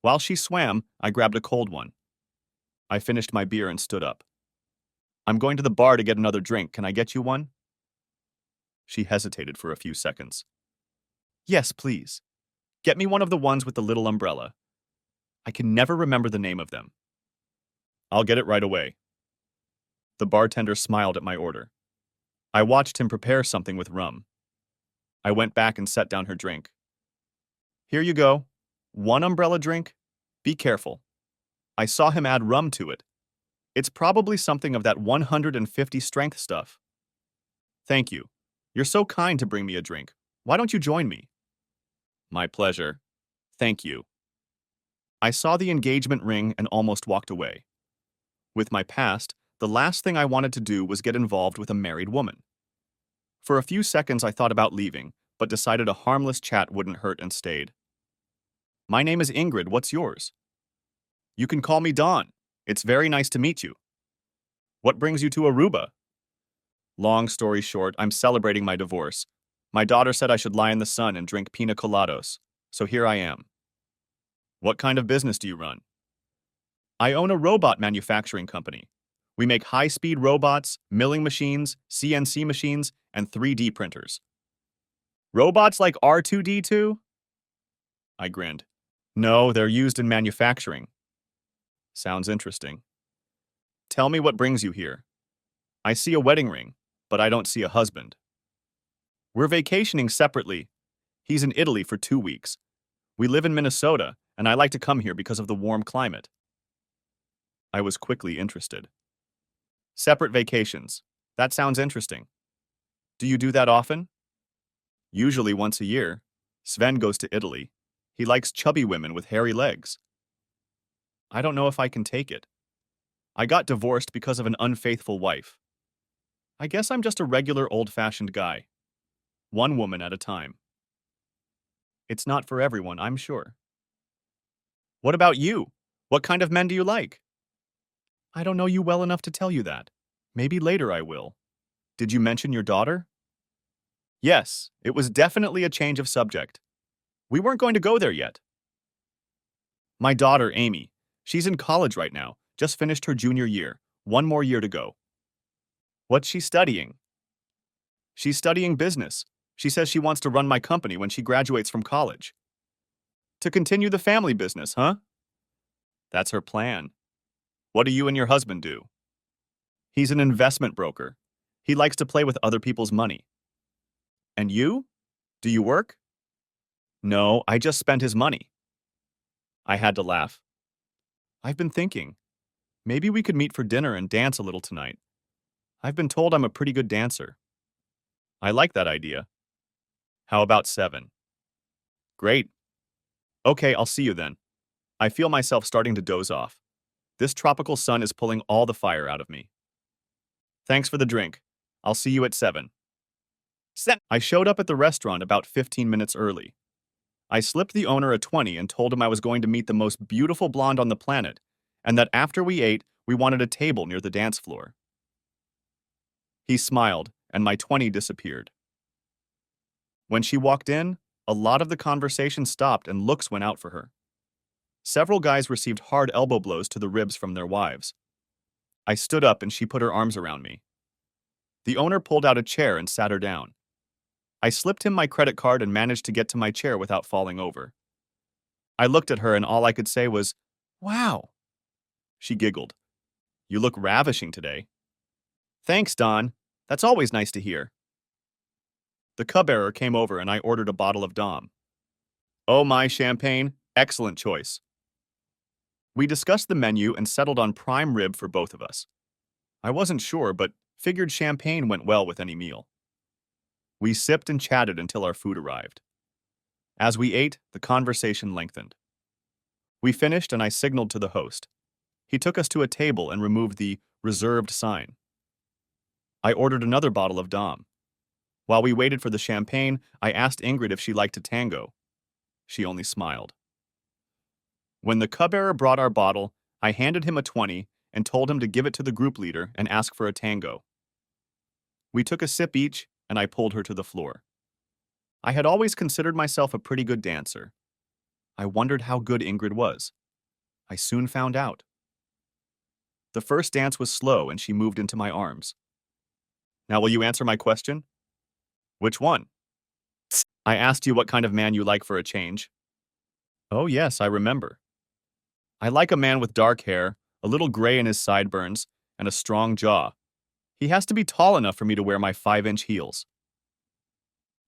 While she swam, I grabbed a cold one. I finished my beer and stood up. "I'm going to the bar to get another drink. Can I get you one?" She hesitated for a few seconds. "Yes, please. Get me one of the ones with the little umbrella. I can never remember the name of them." "I'll get it right away." The bartender smiled at my order. I watched him prepare something with rum. I went back and set down her drink. "Here you go. 1 umbrella drink. Be careful." I saw him add rum to it. It's probably something of that 150 strength stuff. "Thank you. You're so kind to bring me a drink. Why don't you join me?" "My pleasure. Thank you." I saw the engagement ring and almost walked away. With my past, the last thing I wanted to do was get involved with a married woman. For a few seconds I thought about leaving, but decided a harmless chat wouldn't hurt and stayed. "My name is Ingrid. What's yours?" "You can call me Don. It's very nice to meet you." "What brings you to Aruba?" Long story short, I'm celebrating my divorce. My daughter said I should lie in the sun and drink pina colados, so here I am. "What kind of business do you run?" "I own a robot manufacturing company. We make high-speed robots, milling machines, CNC machines, and 3D printers." "Robots like R2-D2? I grinned. "No, they're used in manufacturing." "Sounds interesting." "Tell me what brings you here." "I see a wedding ring, but I don't see a husband." "We're vacationing separately. He's in Italy for 2 weeks. We live in Minnesota, and I like to come here because of the warm climate." I was quickly interested. "Separate vacations. That sounds interesting. Do you do that often?" "Usually once a year. Sven goes to Italy. He likes chubby women with hairy legs." "I don't know if I can take it. I got divorced because of an unfaithful wife. I guess I'm just a regular old-fashioned guy. One woman at a time." "It's not for everyone, I'm sure." "What about you? What kind of men do you like?" "I don't know you well enough to tell you that. Maybe later I will." "Did you mention your daughter?" "Yes, it was definitely a change of subject. We weren't going to go there yet." "My daughter, Amy. She's in college right now, just finished her junior year. 1 more year to go." "What's she studying?" "She's studying business. She says she wants to run my company when she graduates from college." "To continue the family business, huh?" "That's her plan." "What do you and your husband do?" "He's an investment broker. He likes to play with other people's money." "And you? Do you work?" "No, I just spent his money." I had to laugh. "I've been thinking. Maybe we could meet for dinner and dance a little tonight. I've been told I'm a pretty good dancer." "I like that idea. How about 7?" "Great. Okay, I'll see you then. I feel myself starting to doze off. This tropical sun is pulling all the fire out of me." "Thanks for the drink. I'll see you at 7." I showed up at the restaurant about 15 minutes early. I slipped the owner a 20 and told him I was going to meet the most beautiful blonde on the planet, and that after we ate, we wanted a table near the dance floor. He smiled, and my 20 disappeared. When she walked in, a lot of the conversation stopped and looks went out for her. Several guys received hard elbow blows to the ribs from their wives. I stood up and she put her arms around me. The owner pulled out a chair and sat her down. I slipped him my credit card and managed to get to my chair without falling over. I looked at her and all I could say was, "Wow." She giggled. "You look ravishing today." "Thanks, Don. That's always nice to hear." The cub bearer came over and I ordered a bottle of Dom. "Oh my champagne, excellent choice." We discussed the menu and settled on prime rib for both of us. I wasn't sure, but figured champagne went well with any meal. We sipped and chatted until our food arrived. As we ate, the conversation lengthened. We finished and I signaled to the host. He took us to a table and removed the reserved sign. I ordered another bottle of Dom. While we waited for the champagne, I asked Ingrid if she liked to tango. She only smiled. When the cub bearer brought our bottle, I handed him a 20 and told him to give it to the group leader and ask for a tango. We took a sip each, and I pulled her to the floor. I had always considered myself a pretty good dancer. I wondered how good Ingrid was. I soon found out. The first dance was slow and she moved into my arms. "Now will you answer my question?" "Which one?" "I asked you what kind of man you like for a change." "Oh yes, I remember." "I like a man with dark hair, a little gray in his sideburns, and a strong jaw. He has to be tall enough for me to wear my 5-inch heels."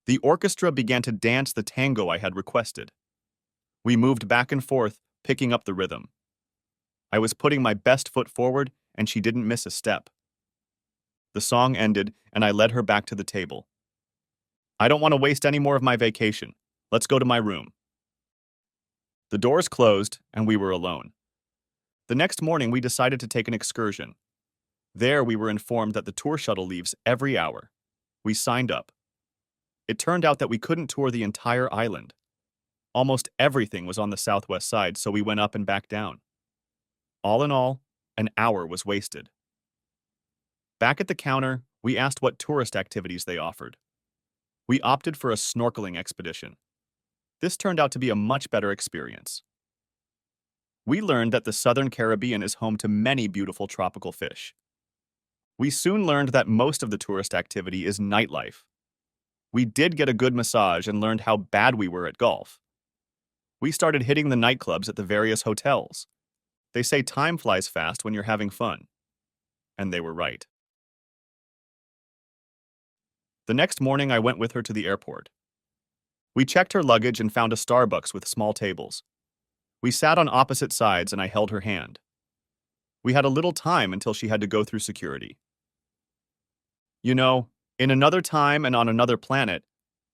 The orchestra began to dance the tango I had requested. We moved back and forth, picking up the rhythm. I was putting my best foot forward, and she didn't miss a step. The song ended, and I led her back to the table. "I don't want to waste any more of my vacation. Let's go to my room." The doors closed, and we were alone. The next morning, we decided to take an excursion. There, we were informed that the tour shuttle leaves every hour. We signed up. It turned out that we couldn't tour the entire island. Almost everything was on the southwest side, so we went up and back down. All in all, an hour was wasted. Back at the counter, we asked what tourist activities they offered. We opted for a snorkeling expedition. This turned out to be a much better experience. We learned that the Southern Caribbean is home to many beautiful tropical fish. We soon learned that most of the tourist activity is nightlife. We did get a good massage and learned how bad we were at golf. We started hitting the nightclubs at the various hotels. They say time flies fast when you're having fun. And they were right. The next morning, I went with her to the airport. We checked her luggage and found a Starbucks with small tables. We sat on opposite sides and I held her hand. We had a little time until she had to go through security. You know, in another time and on another planet,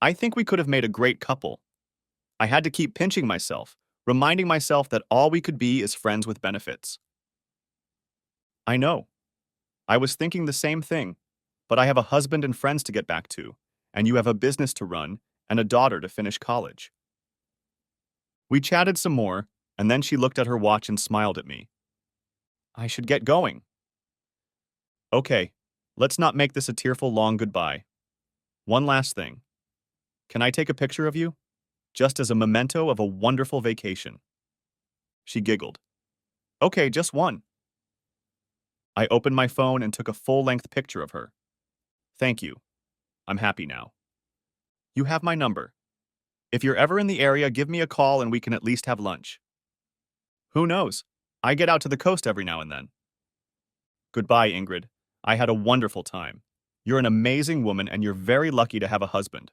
I think we could have made a great couple. I had to keep pinching myself, reminding myself that all we could be is friends with benefits. I know. I was thinking the same thing, but I have a husband and friends to get back to, and you have a business to run and a daughter to finish college. We chatted some more, and then she looked at her watch and smiled at me. I should get going. Okay, let's not make this a tearful long goodbye. One last thing. Can I take a picture of you? Just as a memento of a wonderful vacation. She giggled. Okay, just one. I opened my phone and took a full-length picture of her. Thank you. I'm happy now. You have my number. If you're ever in the area, give me a call and we can at least have lunch. Who knows? I get out to the coast every now and then. Goodbye, Ingrid. I had a wonderful time. You're an amazing woman and you're very lucky to have a husband.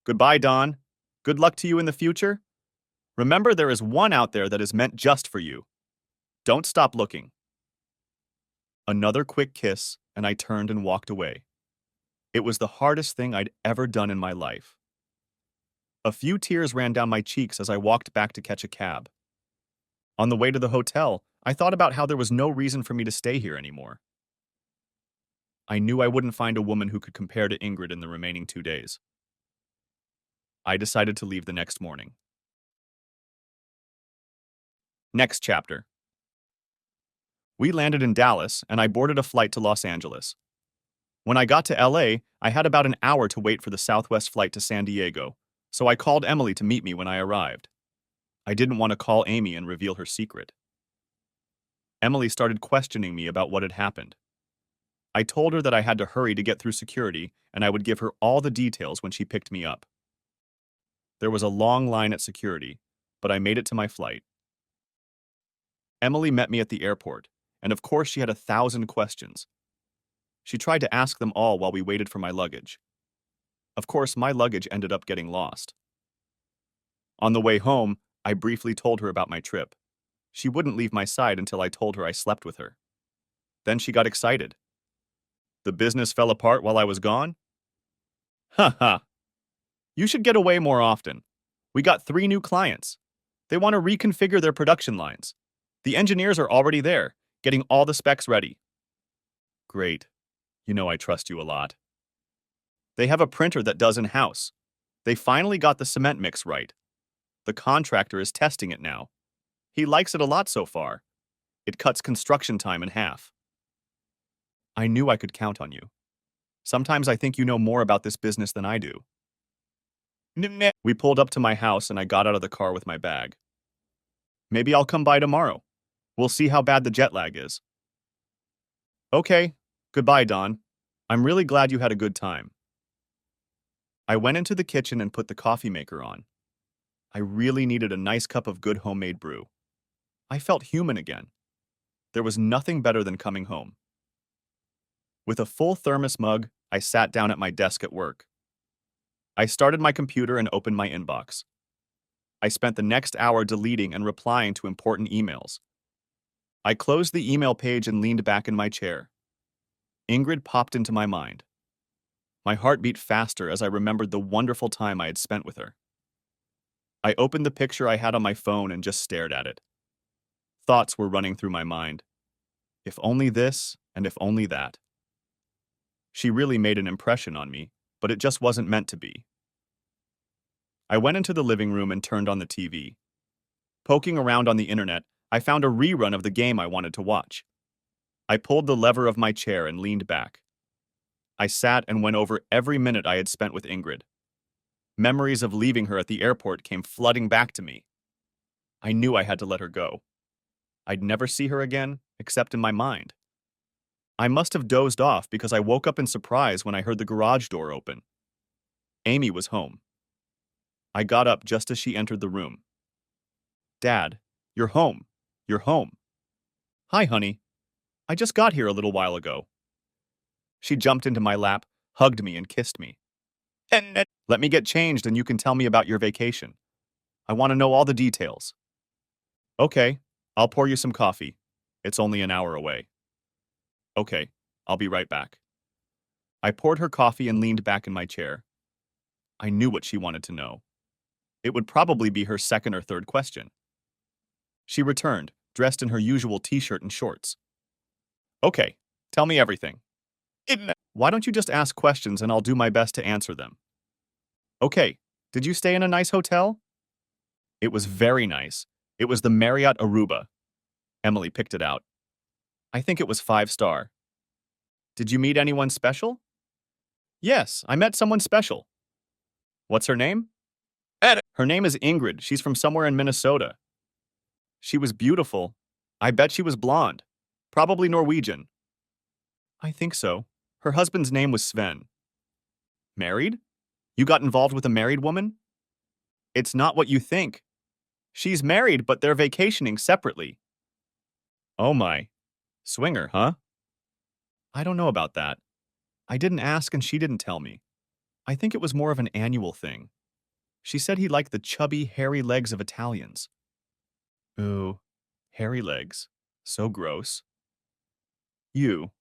Goodbye, Don. Good luck to you in the future. Remember, there is one out there that is meant just for you. Don't stop looking. Another quick kiss, and I turned and walked away. It was the hardest thing I'd ever done in my life. A few tears ran down my cheeks as I walked back to catch a cab. On the way to the hotel, I thought about how there was no reason for me to stay here anymore. I knew I wouldn't find a woman who could compare to Ingrid in the remaining 2 days. I decided to leave the next morning. Next chapter. We landed in Dallas, and I boarded a flight to Los Angeles. When I got to LA, I had about an hour to wait for the Southwest flight to San Diego, so I called Emily to meet me when I arrived. I didn't want to call Amy and reveal her secret. Emily started questioning me about what had happened. I told her that I had to hurry to get through security, and I would give her all the details when she picked me up. There was a long line at security, but I made it to my flight. Emily met me at the airport, and of course she had 1,000 questions. She tried to ask them all while we waited for my luggage. Of course, my luggage ended up getting lost. On the way home, I briefly told her about my trip. She wouldn't leave my side until I told her I slept with her. Then she got excited. The business fell apart while I was gone? Ha ha. You should get away more often. We got 3 new clients. They want to reconfigure their production lines. The engineers are already there, getting all the specs ready. Great. You know I trust you a lot. They have a printer that does in-house. They finally got the cement mix right. The contractor is testing it now. He likes it a lot so far. It cuts construction time in half. I knew I could count on you. Sometimes I think you know more about this business than I do. We pulled up to my house and I got out of the car with my bag. Maybe I'll come by tomorrow. We'll see how bad the jet lag is. Okay, goodbye, Don. I'm really glad you had a good time. I went into the kitchen and put the coffee maker on. I really needed a nice cup of good homemade brew. I felt human again. There was nothing better than coming home. With a full thermos mug, I sat down at my desk at work. I started my computer and opened my inbox. I spent the next hour deleting and replying to important emails. I closed the email page and leaned back in my chair. Ingrid popped into my mind. My heart beat faster as I remembered the wonderful time I had spent with her. I opened the picture I had on my phone and just stared at it. Thoughts were running through my mind. If only this, and if only that. She really made an impression on me, but it just wasn't meant to be. I went into the living room and turned on the TV. Poking around on the internet, I found a rerun of the game I wanted to watch. I pulled the lever of my chair and leaned back. I sat and went over every minute I had spent with Ingrid. Memories of leaving her at the airport came flooding back to me. I knew I had to let her go. I'd never see her again, except in my mind. I must have dozed off because I woke up in surprise when I heard the garage door open. Amy was home. I got up just as she entered the room. Dad, you're home. You're home. Hi, honey. I just got here a little while ago. She jumped into my lap, hugged me, and kissed me. Let me get changed and you can tell me about your vacation. I want to know all the details. Okay, I'll pour you some coffee. It's only an hour away. Okay, I'll be right back. I poured her coffee and leaned back in my chair. I knew what she wanted to know. It would probably be her second or third question. She returned, dressed in her usual t-shirt and shorts. Okay, tell me everything. Why don't you just ask questions and I'll do my best to answer them? Okay, did you stay in a nice hotel? It was very nice. It was the Marriott Aruba. Emily picked it out. I think it was 5-star. Did you meet anyone special? Yes, I met someone special. What's her name? Her name is Ingrid. She's from somewhere in Minnesota. She was beautiful. I bet she was blonde. Probably Norwegian. I think so. Her husband's name was Sven. Married? You got involved with a married woman? It's not what you think. She's married, but they're vacationing separately. Oh my. Swinger, huh? I don't know about that. I didn't ask and she didn't tell me. I think it was more of an annual thing. She said he liked the chubby, hairy legs of Italians. Ooh, hairy legs. So gross. You.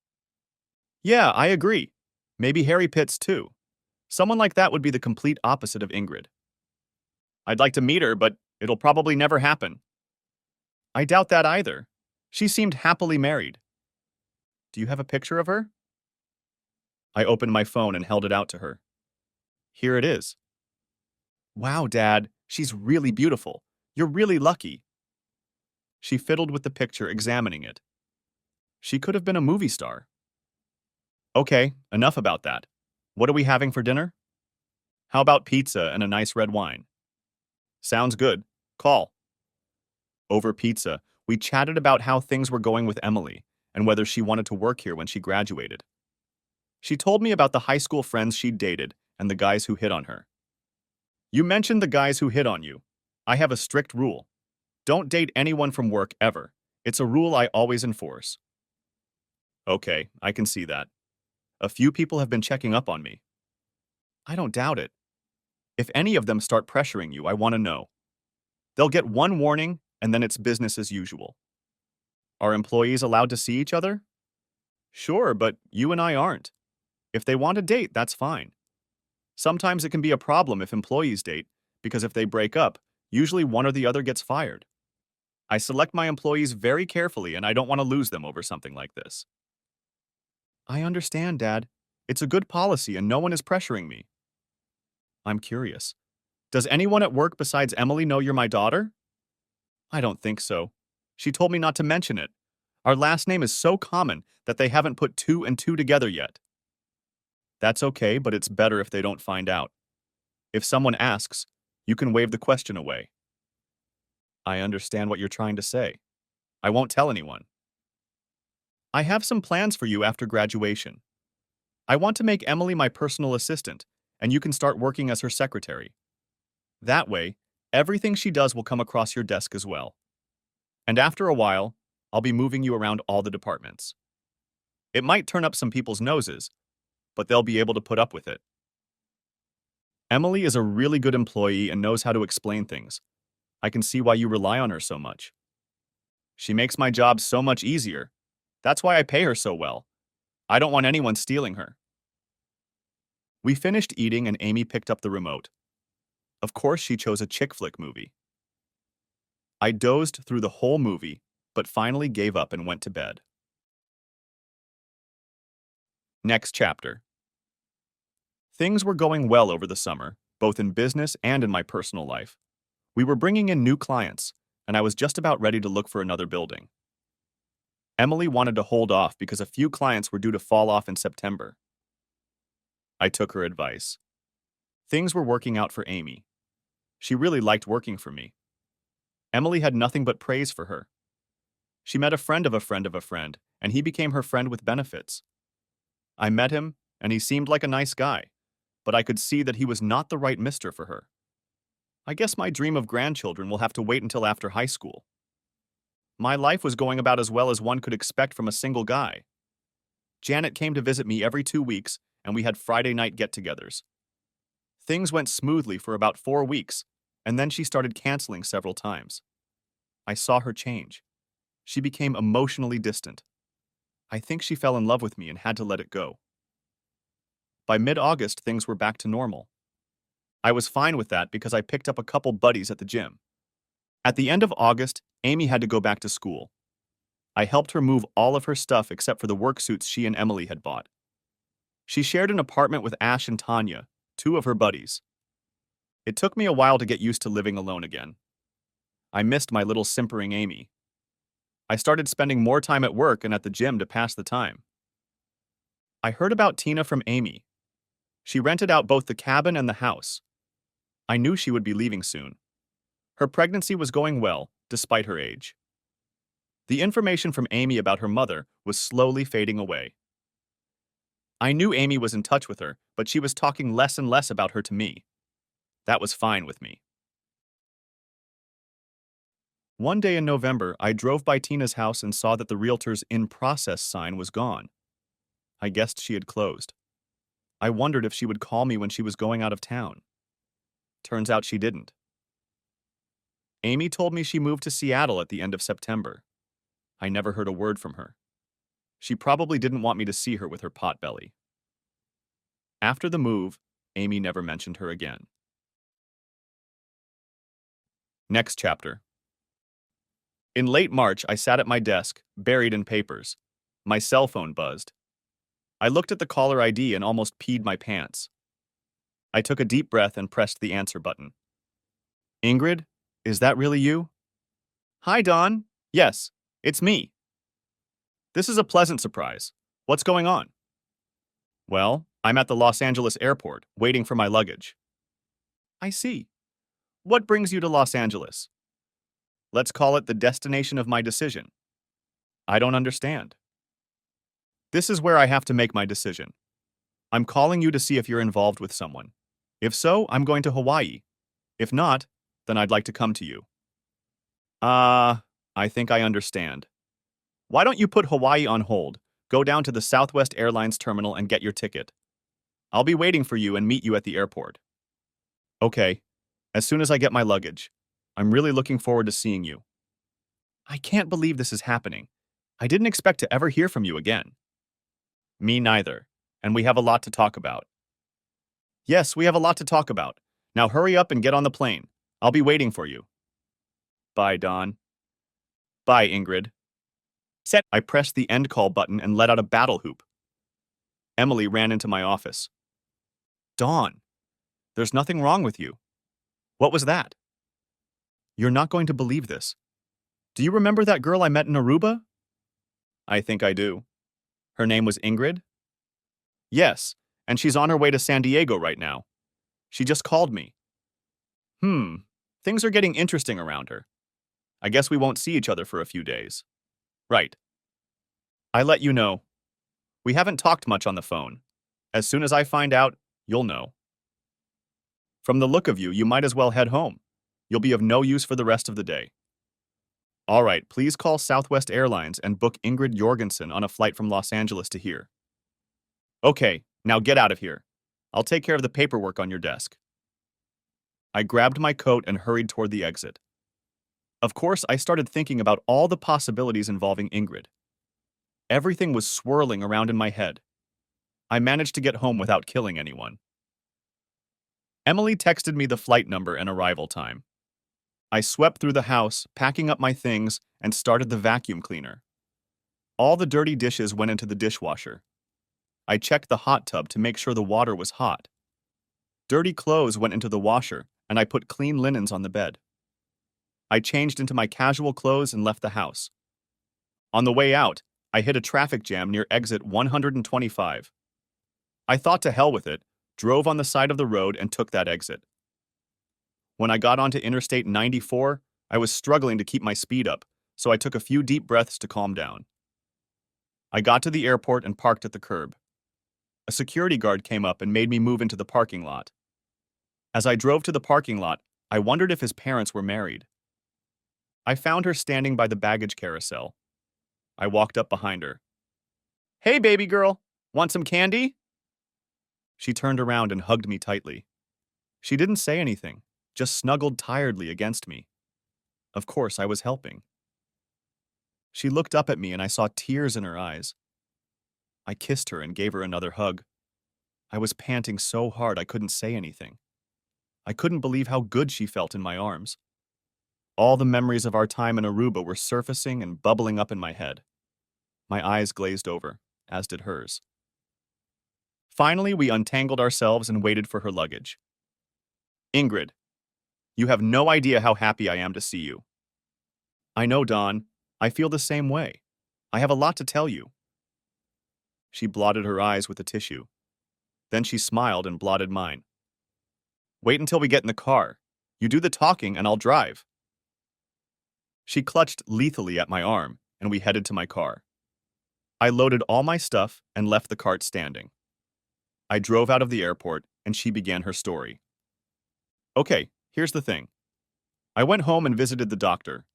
Yeah, I agree. Maybe hairy pits too. Someone like that would be the complete opposite of Ingrid. I'd like to meet her, but it'll probably never happen. I doubt that either. She seemed happily married. Do you have a picture of her? I opened my phone and held it out to her. Here it is. Wow, Dad, she's really beautiful. You're really lucky. She fiddled with the picture, examining it. She could have been a movie star. Okay, enough about that. What are we having for dinner? How about pizza and a nice red wine? Sounds good. Call. Over pizza, we chatted about how things were going with Emily and whether she wanted to work here when she graduated. She told me about the high school friends she'd dated and the guys who hit on her. You mentioned the guys who hit on you. I have a strict rule. Don't date anyone from work ever. It's a rule I always enforce. Okay, I can see that. A few people have been checking up on me. I don't doubt it. If any of them start pressuring you, I want to know. They'll get one warning, and then it's business as usual. Are employees allowed to see each other? Sure, but you and I aren't. If they want to date, that's fine. Sometimes it can be a problem if employees date, because if they break up, usually one or the other gets fired. I select my employees very carefully, and I don't want to lose them over something like this. I understand, Dad. It's a good policy, and no one is pressuring me. I'm curious. Does anyone at work besides Emily know you're my daughter? I don't think so. She told me not to mention it. Our last name is so common that they haven't put two and two together yet. That's okay, but it's better if they don't find out. If someone asks, you can wave the question away. I understand what you're trying to say. I won't tell anyone. I have some plans for you after graduation. I want to make Emily my personal assistant, and you can start working as her secretary. That way, everything she does will come across your desk as well. And after a while, I'll be moving you around all the departments. It might turn up some people's noses, but they'll be able to put up with it. Emily is a really good employee and knows how to explain things. I can see why you rely on her so much. She makes my job so much easier. That's why I pay her so well. I don't want anyone stealing her. We finished eating and Amy picked up the remote. Of course, she chose a chick flick movie. I dozed through the whole movie, but finally gave up and went to bed. Next chapter. Things were going well over the summer, both in business and in my personal life. We were bringing in new clients, and I was just about ready to look for another building. Emily wanted to hold off because a few clients were due to fall off in September. I took her advice. Things were working out for Amy. She really liked working for me. Emily had nothing but praise for her. She met a friend of a friend of a friend, and he became her friend with benefits. I met him, and he seemed like a nice guy, but I could see that he was not the right mister for her. I guess my dream of grandchildren will have to wait until after high school. My life was going about as well as one could expect from a single guy. Janet came to visit me every 2 weeks, and we had Friday night get-togethers. Things went smoothly for about 4 weeks, and then she started canceling several times. I saw her change. She became emotionally distant. I think she fell in love with me and had to let it go. By mid-August, things were back to normal. I was fine with that because I picked up a couple buddies at the gym. At the end of August, Amy had to go back to school. I helped her move all of her stuff except for the work suits she and Emily had bought. She shared an apartment with Ash and Tanya, two of her buddies. It took me a while to get used to living alone again. I missed my little simpering Amy. I started spending more time at work and at the gym to pass the time. I heard about Tina from Amy. She rented out both the cabin and the house. I knew she would be leaving soon. Her pregnancy was going well, despite her age. The information from Amy about her mother was slowly fading away. I knew Amy was in touch with her, but she was talking less and less about her to me. That was fine with me. One day in November, I drove by Tina's house and saw that the realtor's in process sign was gone. I guessed she had closed. I wondered if she would call me when she was going out of town. Turns out she didn't. Amy told me she moved to Seattle at the end of September. I never heard a word from her. She probably didn't want me to see her with her potbelly. After the move, Amy never mentioned her again. Next chapter. In late March, I sat at my desk, buried in papers. My cell phone buzzed. I looked at the caller ID and almost peed my pants. I took a deep breath and pressed the answer button. Ingrid, is that really you? Hi, Dawn. Yes, it's me. This is a pleasant surprise. What's going on? Well, I'm at the Los Angeles airport, waiting for my luggage. I see. What brings you to Los Angeles? Let's call it the destination of my decision. I don't understand. This is where I have to make my decision. I'm calling you to see if you're involved with someone. If so, I'm going to Hawaii. If not, then I'd like to come to you. I think I understand. Why don't you put Hawaii on hold, go down to the Southwest Airlines terminal and get your ticket? I'll be waiting for you and meet you at the airport. Okay, as soon as I get my luggage. I'm really looking forward to seeing you. I can't believe this is happening. I didn't expect to ever hear from you again. Me neither, and we have a lot to talk about. Yes, we have a lot to talk about. Now hurry up and get on the plane. I'll be waiting for you. Bye, Dawn. Bye, Ingrid. I pressed the end call button and let out a battle whoop. Emily ran into my office. Dawn, there's nothing wrong with you. What was that? You're not going to believe this. Do you remember that girl I met in Aruba? I think I do. Her name was Ingrid? Yes, and she's on her way to San Diego right now. She just called me. Things are getting interesting around her. I guess we won't see each other for a few days. Right. I let you know. We haven't talked much on the phone. As soon as I find out, you'll know. From the look of you, you might as well head home. You'll be of no use for the rest of the day. All right, please call Southwest Airlines and book Ingrid Jorgensen on a flight from Los Angeles to here. Okay, now get out of here. I'll take care of the paperwork on your desk. I grabbed my coat and hurried toward the exit. Of course, I started thinking about all the possibilities involving Ingrid. Everything was swirling around in my head. I managed to get home without killing anyone. Emily texted me the flight number and arrival time. I swept through the house, packing up my things, and started the vacuum cleaner. All the dirty dishes went into the dishwasher. I checked the hot tub to make sure the water was hot. Dirty clothes went into the washer, and I put clean linens on the bed. I changed into my casual clothes and left the house. On the way out, I hit a traffic jam near exit 125. I thought to hell with it, drove on the side of the road and took that exit. When I got onto Interstate 94, I was struggling to keep my speed up, so I took a few deep breaths to calm down. I got to the airport and parked at the curb. A security guard came up and made me move into the parking lot. As I drove to the parking lot, I wondered if his parents were married. I found her standing by the baggage carousel. I walked up behind her. Hey, baby girl, want some candy? She turned around and hugged me tightly. She didn't say anything, just snuggled tiredly against me. Of course, I was helping. She looked up at me and I saw tears in her eyes. I kissed her and gave her another hug. I was panting so hard I couldn't say anything. I couldn't believe how good she felt in my arms. All the memories of our time in Aruba were surfacing and bubbling up in my head. My eyes glazed over, as did hers. Finally, we untangled ourselves and waited for her luggage. Ingrid, you have no idea how happy I am to see you. I know, Dawn. I feel the same way. I have a lot to tell you. She blotted her eyes with a tissue. Then she smiled and blotted mine. Wait until we get in the car. You do the talking and I'll drive. She clutched lethally at my arm, and we headed to my car. I loaded all my stuff and left the cart standing. I drove out of the airport, and she began her story. Okay, here's the thing. I went home and visited the doctor.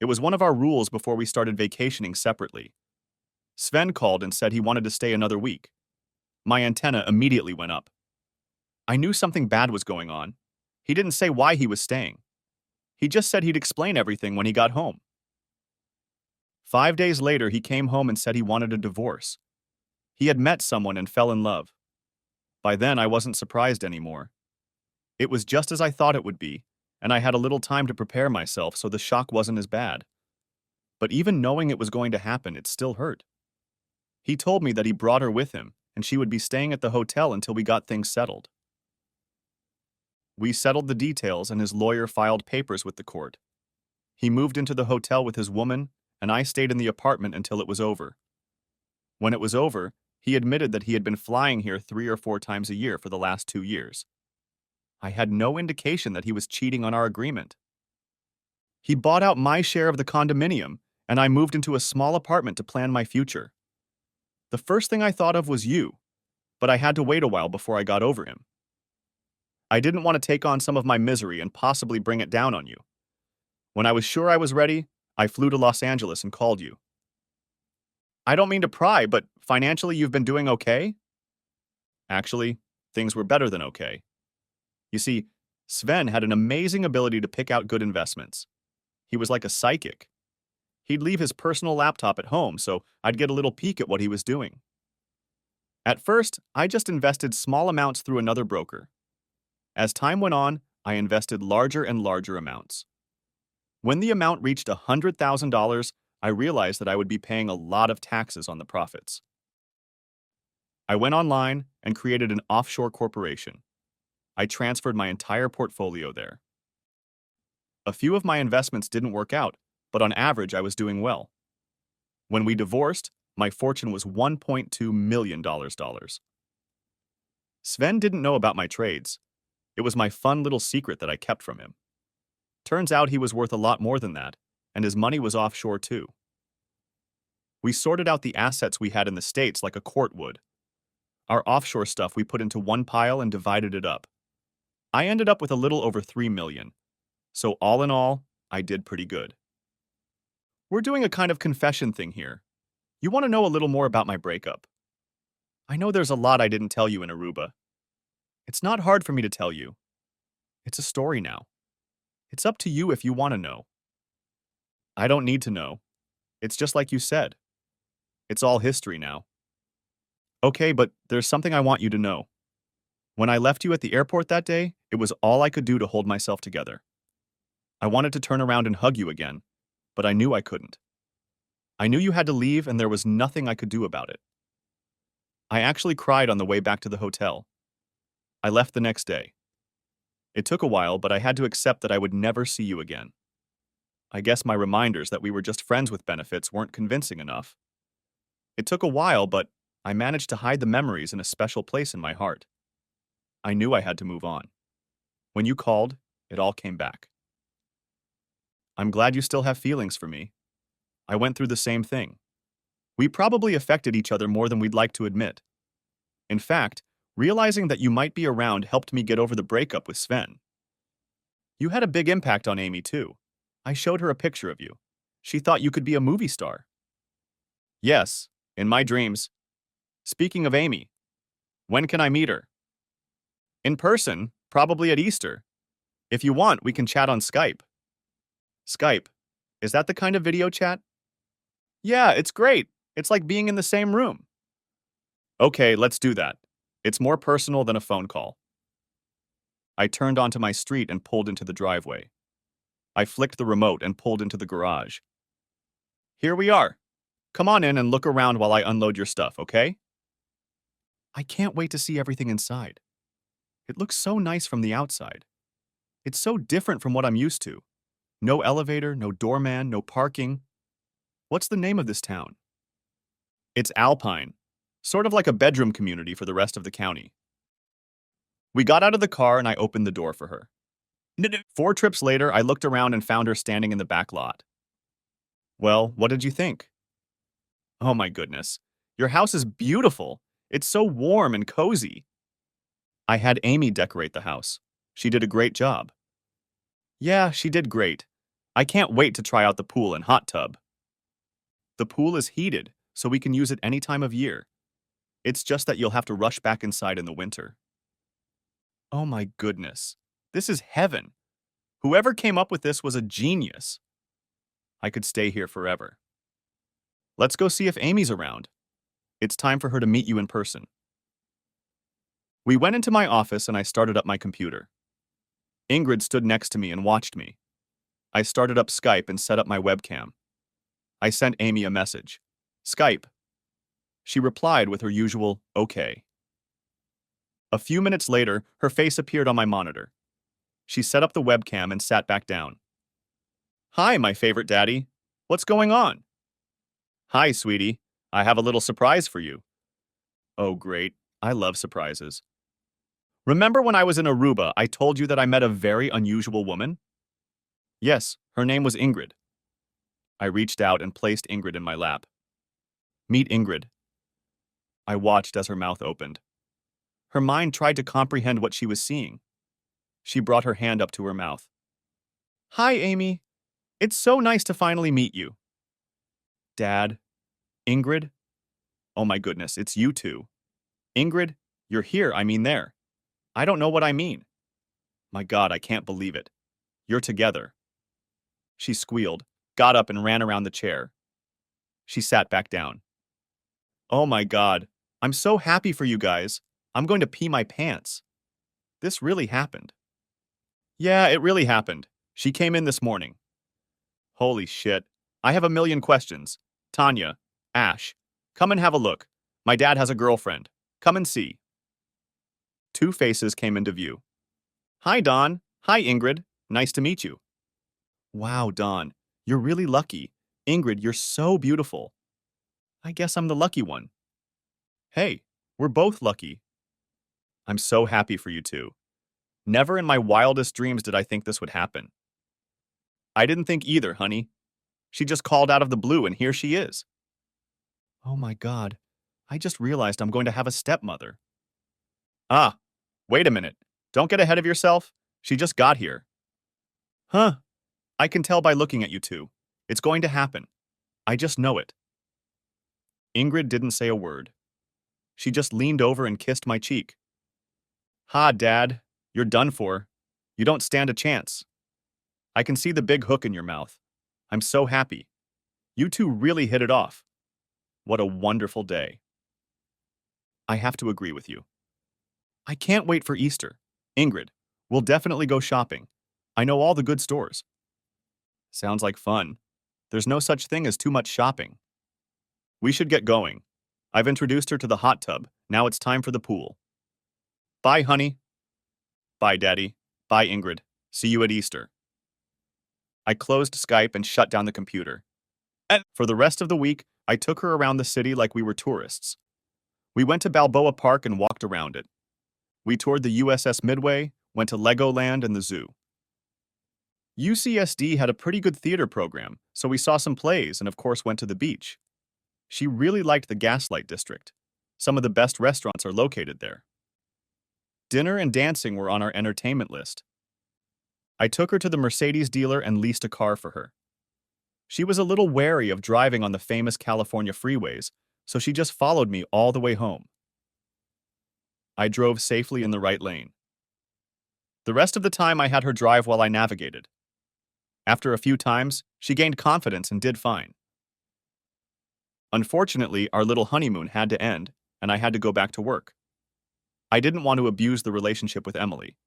It was one of our rules before we started vacationing separately. Sven called and said he wanted to stay another week. My antenna immediately went up. I knew something bad was going on. He didn't say why he was staying. He just said he'd explain everything when he got home. 5 days later, he came home and said he wanted a divorce. He had met someone and fell in love. By then, I wasn't surprised anymore. It was just as I thought it would be, and I had a little time to prepare myself so the shock wasn't as bad. But even knowing it was going to happen, it still hurt. He told me that he brought her with him, and she would be staying at the hotel until we got things settled. We settled the details and his lawyer filed papers with the court. He moved into the hotel with his woman, and I stayed in the apartment until it was over. When it was over, he admitted that he had been flying here 3 or 4 times a year for the last 2 years. I had no indication that he was cheating on our agreement. He bought out my share of the condominium, and I moved into a small apartment to plan my future. The first thing I thought of was you, but I had to wait a while before I got over him. I didn't want to take on some of my misery and possibly bring it down on you. When I was sure I was ready, I flew to Los Angeles and called you. I don't mean to pry, but financially you've been doing okay? Actually, things were better than okay. You see, Sven had an amazing ability to pick out good investments. He was like a psychic. He'd leave his personal laptop at home, so I'd get a little peek at what he was doing. At first, I just invested small amounts through another broker. As time went on, I invested larger and larger amounts. When the amount reached $100,000, I realized that I would be paying a lot of taxes on the profits. I went online and created an offshore corporation. I transferred my entire portfolio there. A few of my investments didn't work out, but on average I was doing well. When we divorced, my fortune was $1.2 million. Sven didn't know about my trades. It was my fun little secret that I kept from him. Turns out he was worth a lot more than that, and his money was offshore too. We sorted out the assets we had in the States like a court would. Our offshore stuff we put into one pile and divided it up. I ended up with a little over $3 million. So all in all, I did pretty good. We're doing a kind of confession thing here. You want to know a little more about my breakup? I know there's a lot I didn't tell you in Aruba. It's not hard for me to tell you. It's a story now. It's up to you if you want to know. I don't need to know. It's just like you said. It's all history now. Okay, but there's something I want you to know. When I left you at the airport that day, it was all I could do to hold myself together. I wanted to turn around and hug you again, but I knew I couldn't. I knew you had to leave and there was nothing I could do about it. I actually cried on the way back to the hotel. I left the next day. It took a while, but I had to accept that I would never see you again. I guess my reminders that we were just friends with benefits weren't convincing enough. It took a while, but I managed to hide the memories in a special place in my heart. I knew I had to move on. When you called, it all came back. I'm glad you still have feelings for me. I went through the same thing. We probably affected each other more than we'd like to admit. In fact, realizing that you might be around helped me get over the breakup with Sven. You had a big impact on Amy, too. I showed her a picture of you. She thought you could be a movie star. Yes, in my dreams. Speaking of Amy, when can I meet her? In person, probably at Easter. If you want, we can chat on Skype. Skype? Is that the kind of video chat? Yeah, it's great. It's like being in the same room. Okay, let's do that. It's more personal than a phone call. I turned onto my street and pulled into the driveway. I flicked the remote and pulled into the garage. Here we are. Come on in and look around while I unload your stuff, okay? I can't wait to see everything inside. It looks so nice from the outside. It's so different from what I'm used to. No elevator, no doorman, no parking. What's the name of this town? It's Alpine, sort of like a bedroom community for the rest of the county. We got out of the car and I opened the door for her. 4 trips later, I looked around and found her standing in the back lot. Well, what did you think? Oh my goodness. Your house is beautiful. It's so warm and cozy. I had Amy decorate the house. She did a great job. Yeah, she did great. I can't wait to try out the pool and hot tub. The pool is heated, so we can use it any time of year. It's just that you'll have to rush back inside in the winter. Oh my goodness. This is heaven. Whoever came up with this was a genius. I could stay here forever. Let's go see if Amy's around. It's time for her to meet you in person. We went into my office and I started up my computer. Ingrid stood next to me and watched me. I started up Skype and set up my webcam. I sent Amy a message. Skype. She replied with her usual, okay. A few minutes later, her face appeared on my monitor. She set up the webcam and sat back down. Hi, my favorite daddy. What's going on? Hi, sweetie. I have a little surprise for you. Oh, great. I love surprises. Remember when I was in Aruba, I told you that I met a very unusual woman? Yes, her name was Ingrid. I reached out and placed Ingrid in my lap. Meet Ingrid. I watched as her mouth opened. Her mind tried to comprehend what she was seeing. She brought her hand up to her mouth. Hi, Amy. It's so nice to finally meet you. Dad. Ingrid? Oh my goodness, it's you two. Ingrid, you're here, I mean there. I don't know what I mean. My God, I can't believe it. You're together. She squealed, got up and ran around the chair. She sat back down. Oh my God, I'm so happy for you guys. I'm going to pee my pants. This really happened. Yeah, it really happened. She came in this morning. Holy shit. I have a million questions. Tanya, Ash, come and have a look. My dad has a girlfriend. Come and see. Two faces came into view. Hi, Dawn. Hi, Ingrid. Nice to meet you. Wow, Dawn. You're really lucky. Ingrid, you're so beautiful. I guess I'm the lucky one. Hey, we're both lucky. I'm so happy for you two. Never in my wildest dreams did I think this would happen. I didn't think either, honey. She just called out of the blue and here she is. Oh my God. I just realized I'm going to have a stepmother. Ah, wait a minute. Don't get ahead of yourself. She just got here. Huh. I can tell by looking at you two. It's going to happen. I just know it. Ingrid didn't say a word. She just leaned over and kissed my cheek. Ha, Dad. You're done for. You don't stand a chance. I can see the big hook in your mouth. I'm so happy. You two really hit it off. What a wonderful day. I have to agree with you. I can't wait for Easter. Ingrid, we'll definitely go shopping. I know all the good stores. Sounds like fun. There's no such thing as too much shopping. We should get going. I've introduced her to the hot tub. Now it's time for the pool. Bye, honey. Bye, Daddy. Bye, Ingrid. See you at Easter. I closed Skype and shut down the computer. And for the rest of the week, I took her around the city like we were tourists. We went to Balboa Park and walked around it. We toured the USS Midway, went to Legoland and the zoo. UCSD had a pretty good theater program, so we saw some plays and of course went to the beach. She really liked the Gaslight District. Some of the best restaurants are located there. Dinner and dancing were on our entertainment list. I took her to the Mercedes dealer and leased a car for her. She was a little wary of driving on the famous California freeways, so she just followed me all the way home. I drove safely in the right lane. The rest of the time I had her drive while I navigated. After a few times, she gained confidence and did fine. Unfortunately, our little honeymoon had to end, and I had to go back to work. I didn't want to abuse the relationship with Emily.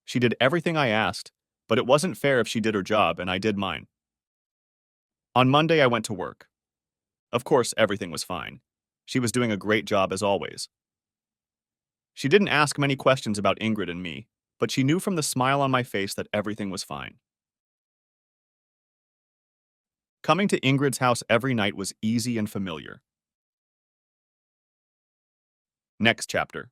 She did everything I asked, but it wasn't fair if she did her job and I did mine. On Monday, I went to work. Of course, everything was fine. She was doing a great job as always. She didn't ask many questions about Ingrid and me, but she knew from the smile on my face that everything was fine. Coming to Ingrid's house every night was easy and familiar. Next chapter.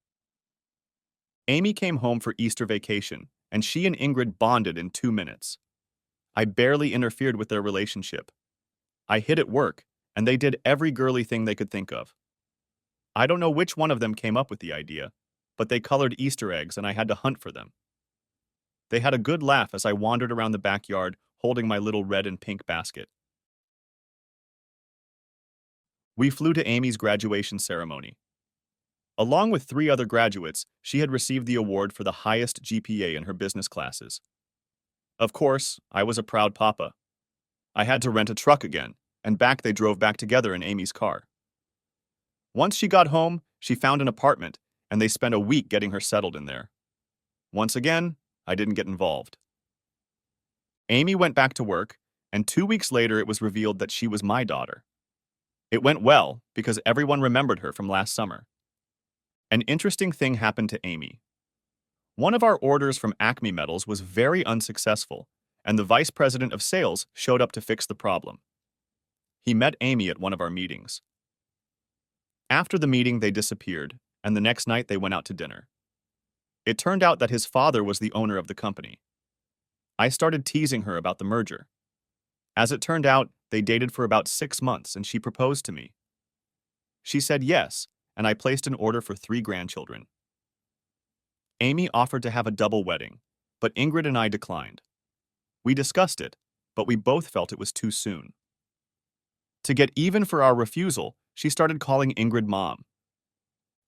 Amy came home for Easter vacation, and she and Ingrid bonded in 2 minutes. I barely interfered with their relationship. I hid at work, and they did every girly thing they could think of. I don't know which one of them came up with the idea, but they colored Easter eggs and I had to hunt for them. They had a good laugh as I wandered around the backyard holding my little red and pink basket. We flew to Amy's graduation ceremony. Along with 3 other graduates, she had received the award for the highest GPA in her business classes. Of course, I was a proud papa. I had to rent a truck again, and back they drove back together in Amy's car. Once she got home, she found an apartment, and they spent a week getting her settled in there. Once again, I didn't get involved. Amy went back to work, and 2 weeks later it was revealed that she was my daughter. It went well because everyone remembered her from last summer. An interesting thing happened to Amy. One of our orders from Acme Metals was very unsuccessful, and the vice president of sales showed up to fix the problem. He met Amy at one of our meetings. After the meeting, they disappeared, and the next night they went out to dinner. It turned out that his father was the owner of the company. I started teasing her about the merger. As it turned out, they dated for about 6 months and she proposed to me. She said yes, and I placed an order for 3 grandchildren. Amy offered to have a double wedding, but Ingrid and I declined. We discussed it, but we both felt it was too soon. To get even for our refusal, she started calling Ingrid mom.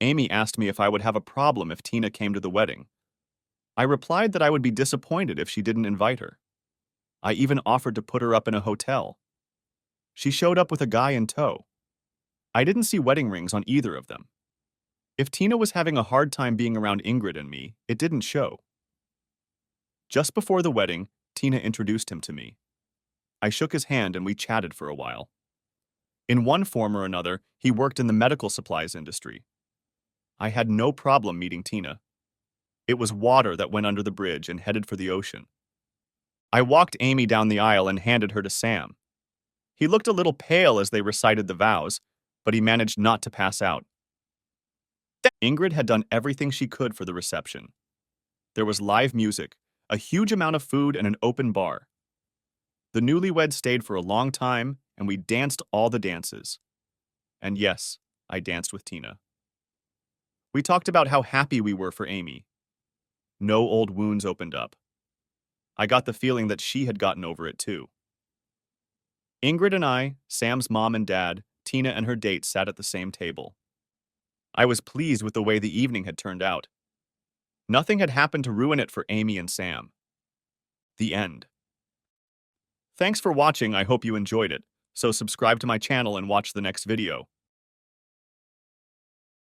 Amy asked me if I would have a problem if Tina came to the wedding. I replied that I would be disappointed if she didn't invite her. I even offered to put her up in a hotel. She showed up with a guy in tow. I didn't see wedding rings on either of them. If Tina was having a hard time being around Ingrid and me, it didn't show. Just before the wedding, Tina introduced him to me. I shook his hand and we chatted for a while. In one form or another, he worked in the medical supplies industry. I had no problem meeting Tina. It was water that went under the bridge and headed for the ocean. I walked Amy down the aisle and handed her to Sam. He looked a little pale as they recited the vows, but he managed not to pass out. Ingrid had done everything she could for the reception. There was live music, a huge amount of food, and an open bar. The newlyweds stayed for a long time, and we danced all the dances. And yes, I danced with Tina. We talked about how happy we were for Amy. No old wounds opened up. I got the feeling that she had gotten over it too. Ingrid and I, Sam's mom and dad, Tina and her date sat at the same table. I was pleased with the way the evening had turned out. Nothing had happened to ruin it for Amy and Sam. The end. Thanks for watching. I hope you enjoyed it. So subscribe to my channel and watch the next video.